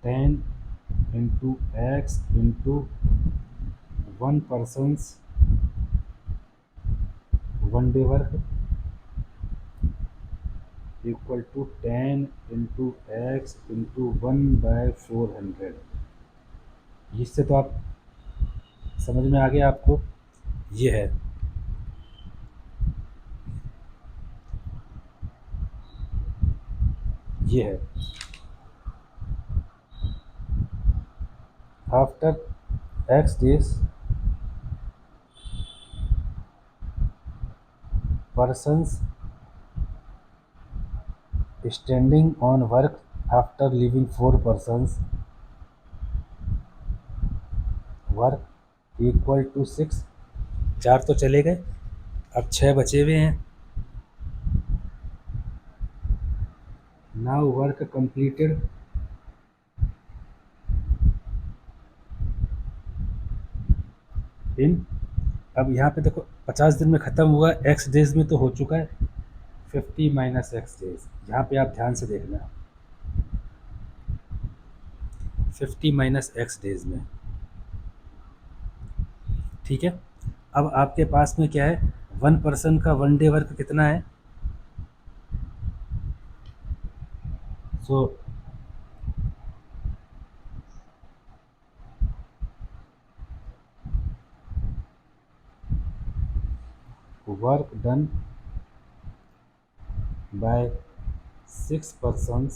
10 into x into 1 person's 1 day work equal to 10 into x into 1/400। इससे तो आप समझ में आ गया आपको। ये है, ये है। After x days persons standing on work after leaving 4 persons work equal to 6। 4 तो चले गए, अब 6 बचे हुए हैं। नाउ वर्क कंप्लीटेड इन, अब यहाँ पे देखो 50 दिन में ख़त्म हुआ, x डेज में तो हो चुका है 50 माइनस x डेज। यहाँ पे आप ध्यान से देखना, 50 माइनस एक्स डेज में। ठीक है, अब आपके पास में क्या है, 1 पर्सन का 1 डे वर्क कितना है, so work done by 6 persons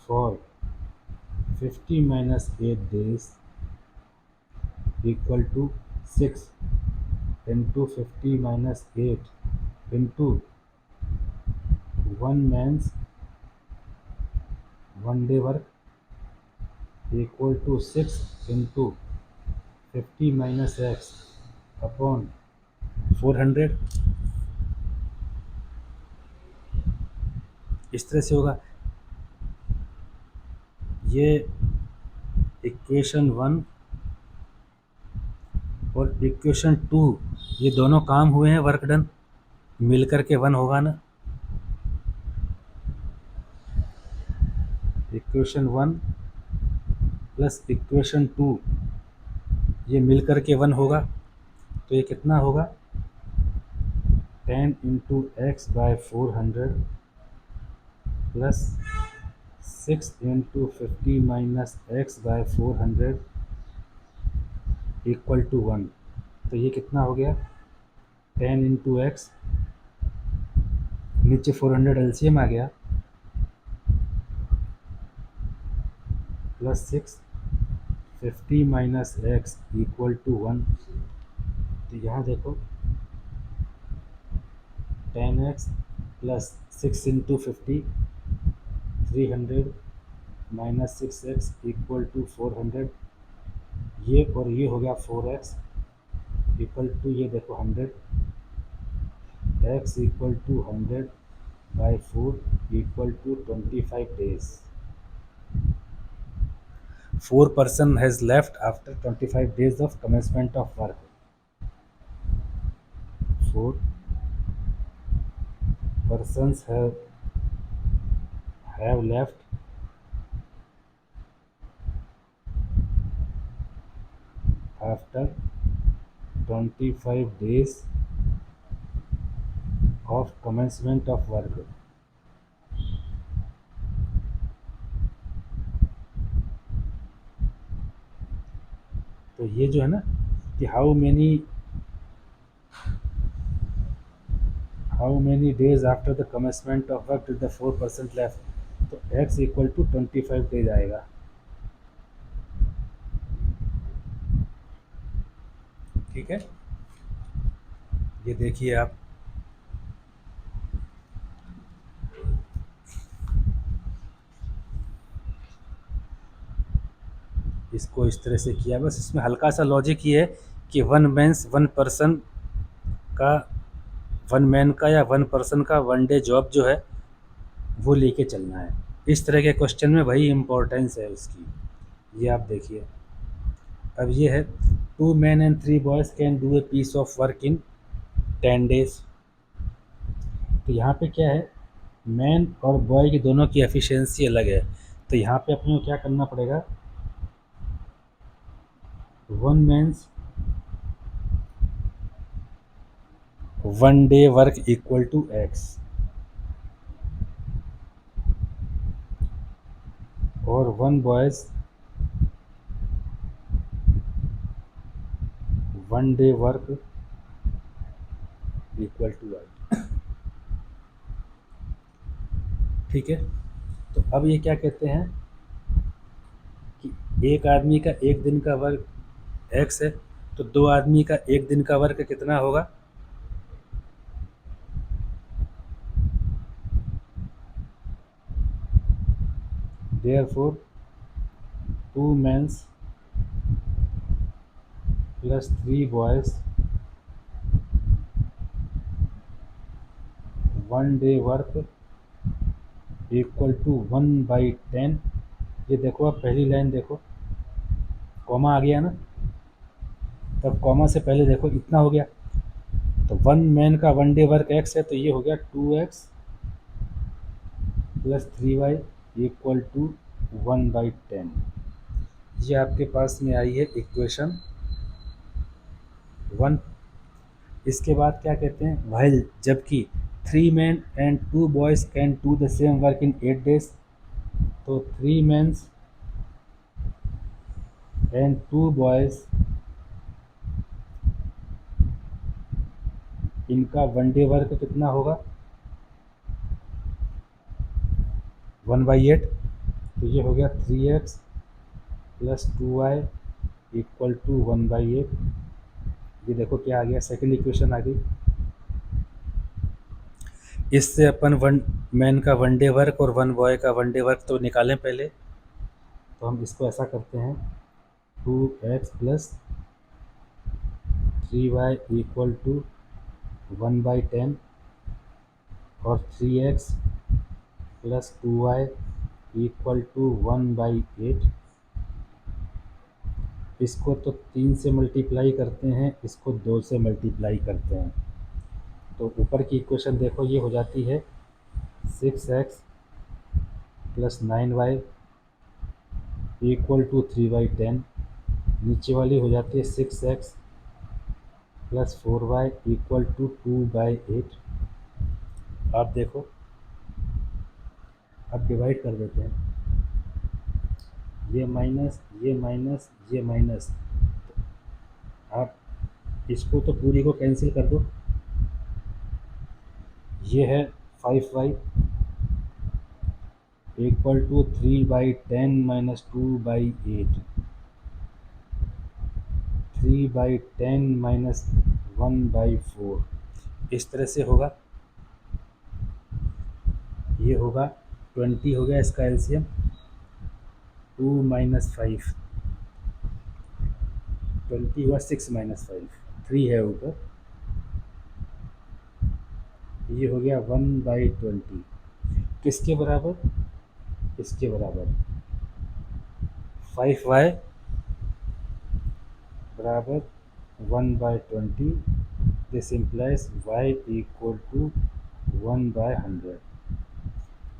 for 50 minus 8 days equal to 6 into 50 minus 8 into one man's 1 day work equal to 6 into 50 minus x upon 400। इस तरह से होगा। ये इक्वेशन 1 और इक्वेशन 2 ये दोनों काम हुए हैं, वर्क डन मिल करके 1 होगा ना। इक्वेशन 1 प्लस इक्वेशन 2 ये मिल करके 1 होगा, तो ये कितना होगा, 10 into x by 400 plus 6 into 50 minus x by 400 equal to 1। तो ये कितना हो गया, 10 इंटू एक्स, नीचे 400 एलसीएम आ गया, plus 6 50 minus x equal to 1। तो यहाँ देखो 10x plus 6 into 50 300 minus 6x equal to 400, ये और ये हो गया 4x इक्वल टू ये देखो 100, x equal to 100 by 4 equal to 25 days। 4 person has left after 25 days of commencement of work। 4 persons have left after 25 days of commencement of work। तो ये जो है ना कि how many days after the commencement of work till the 4% left, तो x equal to 25 days आएगा। ठीक है, ये देखिए आप, इसको इस तरह से किया, बस इसमें हल्का सा लॉजिक ये है कि 1 का 1 मैन का या 1 पर्सन का 1 डे जॉब जो है वो लेके चलना है। इस तरह के क्वेश्चन में वही इम्पोर्टेंस है उसकी, ये आप देखिए। अब ये है 2 men and 3 boys can do a piece of work in 10 days। तो यहाँ पे क्या है, मैन और बॉय की दोनों की एफिशिएंसी अलग है, तो यहाँ पे अपने को क्या करना पड़ेगा, 1 man's 1 day work equal to x और 1 boys 1 day work equal to y. ठीक है, तो अब ये क्या कहते हैं कि एक आदमी का एक दिन का वर्क एक्स है, तो 2 आदमी का एक दिन का वर्क कितना होगा, therefore 2 men's plus 3 boys 1 day work equal to 1/10। ये देखो आप पहली लाइन देखो, कॉमा आ गया ना, तब कॉमा से पहले देखो इतना हो गया, तो 1 मैन का 1 डे वर्क एक्स है, तो ये हो गया 2x plus 3y equal to 1/10। ये आपके पास में आई है इक्वेशन 1। इसके बाद क्या कहते हैं, वाइल जबकि 3 men and 2 boys can do the same work in 8 days। तो 3 men एंड 2 boys, इनका 1 day वर्क कितना होगा, 1/8। तो ये हो गया 3x plus 2y equal to 1/8। ये देखो क्या आ गया, सेकेंड इक्वेशन आ गई। इससे अपन 1 man का 1 day वर्क और 1 boy का 1 day वर्क तो निकालें पहले। तो हम इसको ऐसा करते हैं, 2x plus 3y equal to 1/10 और 3x plus 2y equal to 1/8। इसको तो 3 से मल्टीप्लाई करते हैं, इसको 2 से मल्टीप्लाई करते हैं। तो ऊपर की इक्वेशन देखो, ये हो जाती है 6x plus 9y equal to 3/10। नीचे वाली हो जाती है 6x plus 4y equal to 2/8। आप देखो, अब डिवाइड कर देते हैं, ये माइनस ये माइनस ये माइनस। आप इसको तो पूरी को कैंसिल कर दो। ये है 5y equal to 3/10 minus 2/8, 3/10 minus 1/4। इस तरह से होगा। ये होगा 20 हो गया इसका एलसीएम, 2 माइनस 5, 20 हुआ, 6 माइनस 5, 3 है ऊपर। ये हो गया 1/20। किसके बराबर, इसके बराबर 5y बराबर 1/20। This implies y equal to 1/100।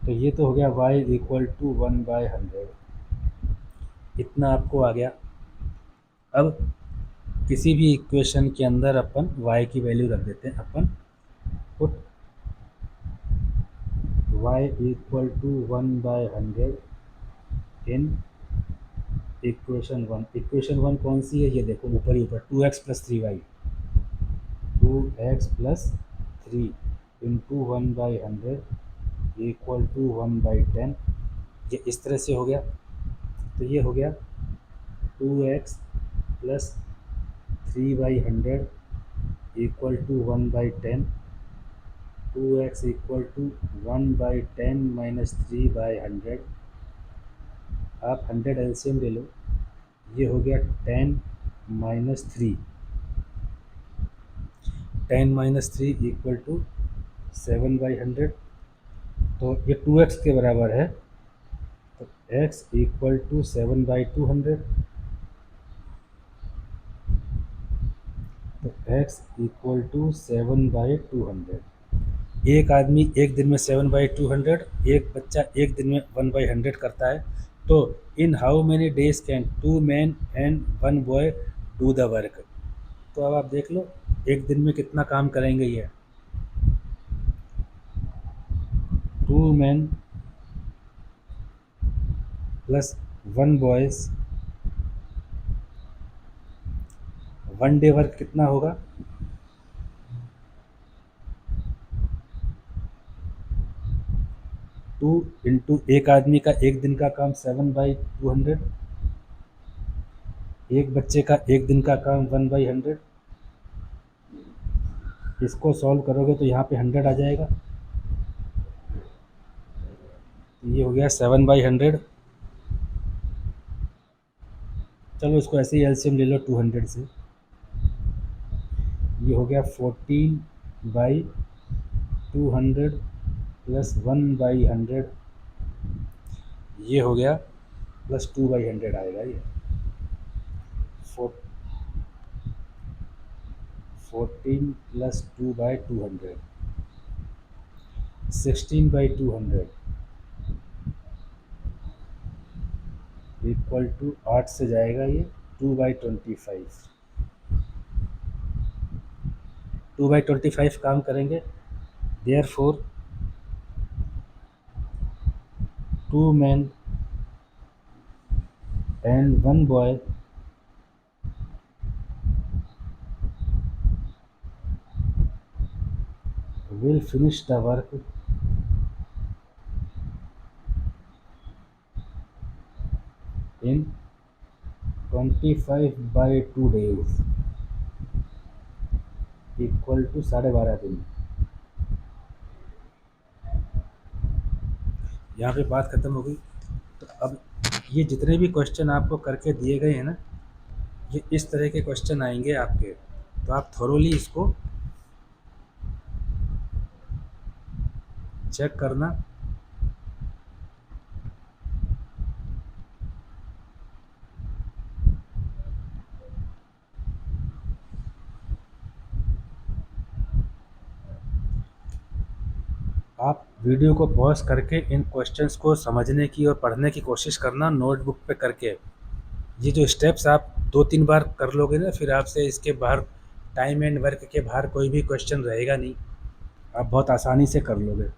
तो ये तो हो गया y इक्वल टू 1/100। इतना आपको आ गया। अब किसी भी इक्वेशन के अंदर अपन y की वैल्यू रख देते हैं। अपन put y equal to 1/100 in equation 1। Equation 1 कौन सी है, ये देखो ऊपर ही ऊपर, 2x plus 3y, 2x plus 3 into 1/100 equal to 1/10। ये इस तरह से हो गया। तो ये हो गया 2x plus 3/100 equal to 1/10। 2x equal to 1/10 minus 3/100। आप 100 एलसीएम ले लो, ये हो गया 10 माइनस 3, 10 माइनस 3 इक्वल टू 7/100। तो ये 2x के बराबर है। तो x इक्वल टू 7/200। तो x इक्वल टू 7/200। एक आदमी एक दिन में 7/200, एक बच्चा एक दिन में 1/100 करता है। तो इन how many days can 2 men and 1 boy do the work. तो अब आप देख लो एक दिन में कितना काम करेंगे ये। 2 men plus 1 boys, 1 day work कितना होगा, 2 इंटू एक आदमी का एक दिन का काम 7/200, एक बच्चे का एक दिन का काम 1/100। इसको सॉल्व करोगे तो यहाँ पे 100 आ जाएगा। ये हो गया 7/100। चलो इसको ऐसे ही एलसीएम ले लो 200 से। ये हो गया 14/200 प्लस 1/100। ये हो गया प्लस 2/100 आएगा। ये 14 प्लस 2/200, 16/200 इक्वल टू 8 से जाएगा ये 2/25। 2/25 काम करेंगे। Therefore 2 men and 1 boy will finish the work in 25/2 days equal to 12.5 दिन। यहाँ पे बात ख़त्म हो गई। तो अब ये जितने भी क्वेश्चन आपको करके दिए गए हैं ना, ये इस तरह के क्वेश्चन आएंगे आपके, तो आप थोरोली इसको चेक करना। आप वीडियो को पॉज करके इन क्वेश्चंस को समझने की और पढ़ने की कोशिश करना नोटबुक पे करके। ये जो स्टेप्स आप 2-3 बार कर लोगे ना, फिर आपसे इसके बाहर टाइम एंड वर्क के बाहर कोई भी क्वेश्चन रहेगा नहीं, आप बहुत आसानी से कर लोगे।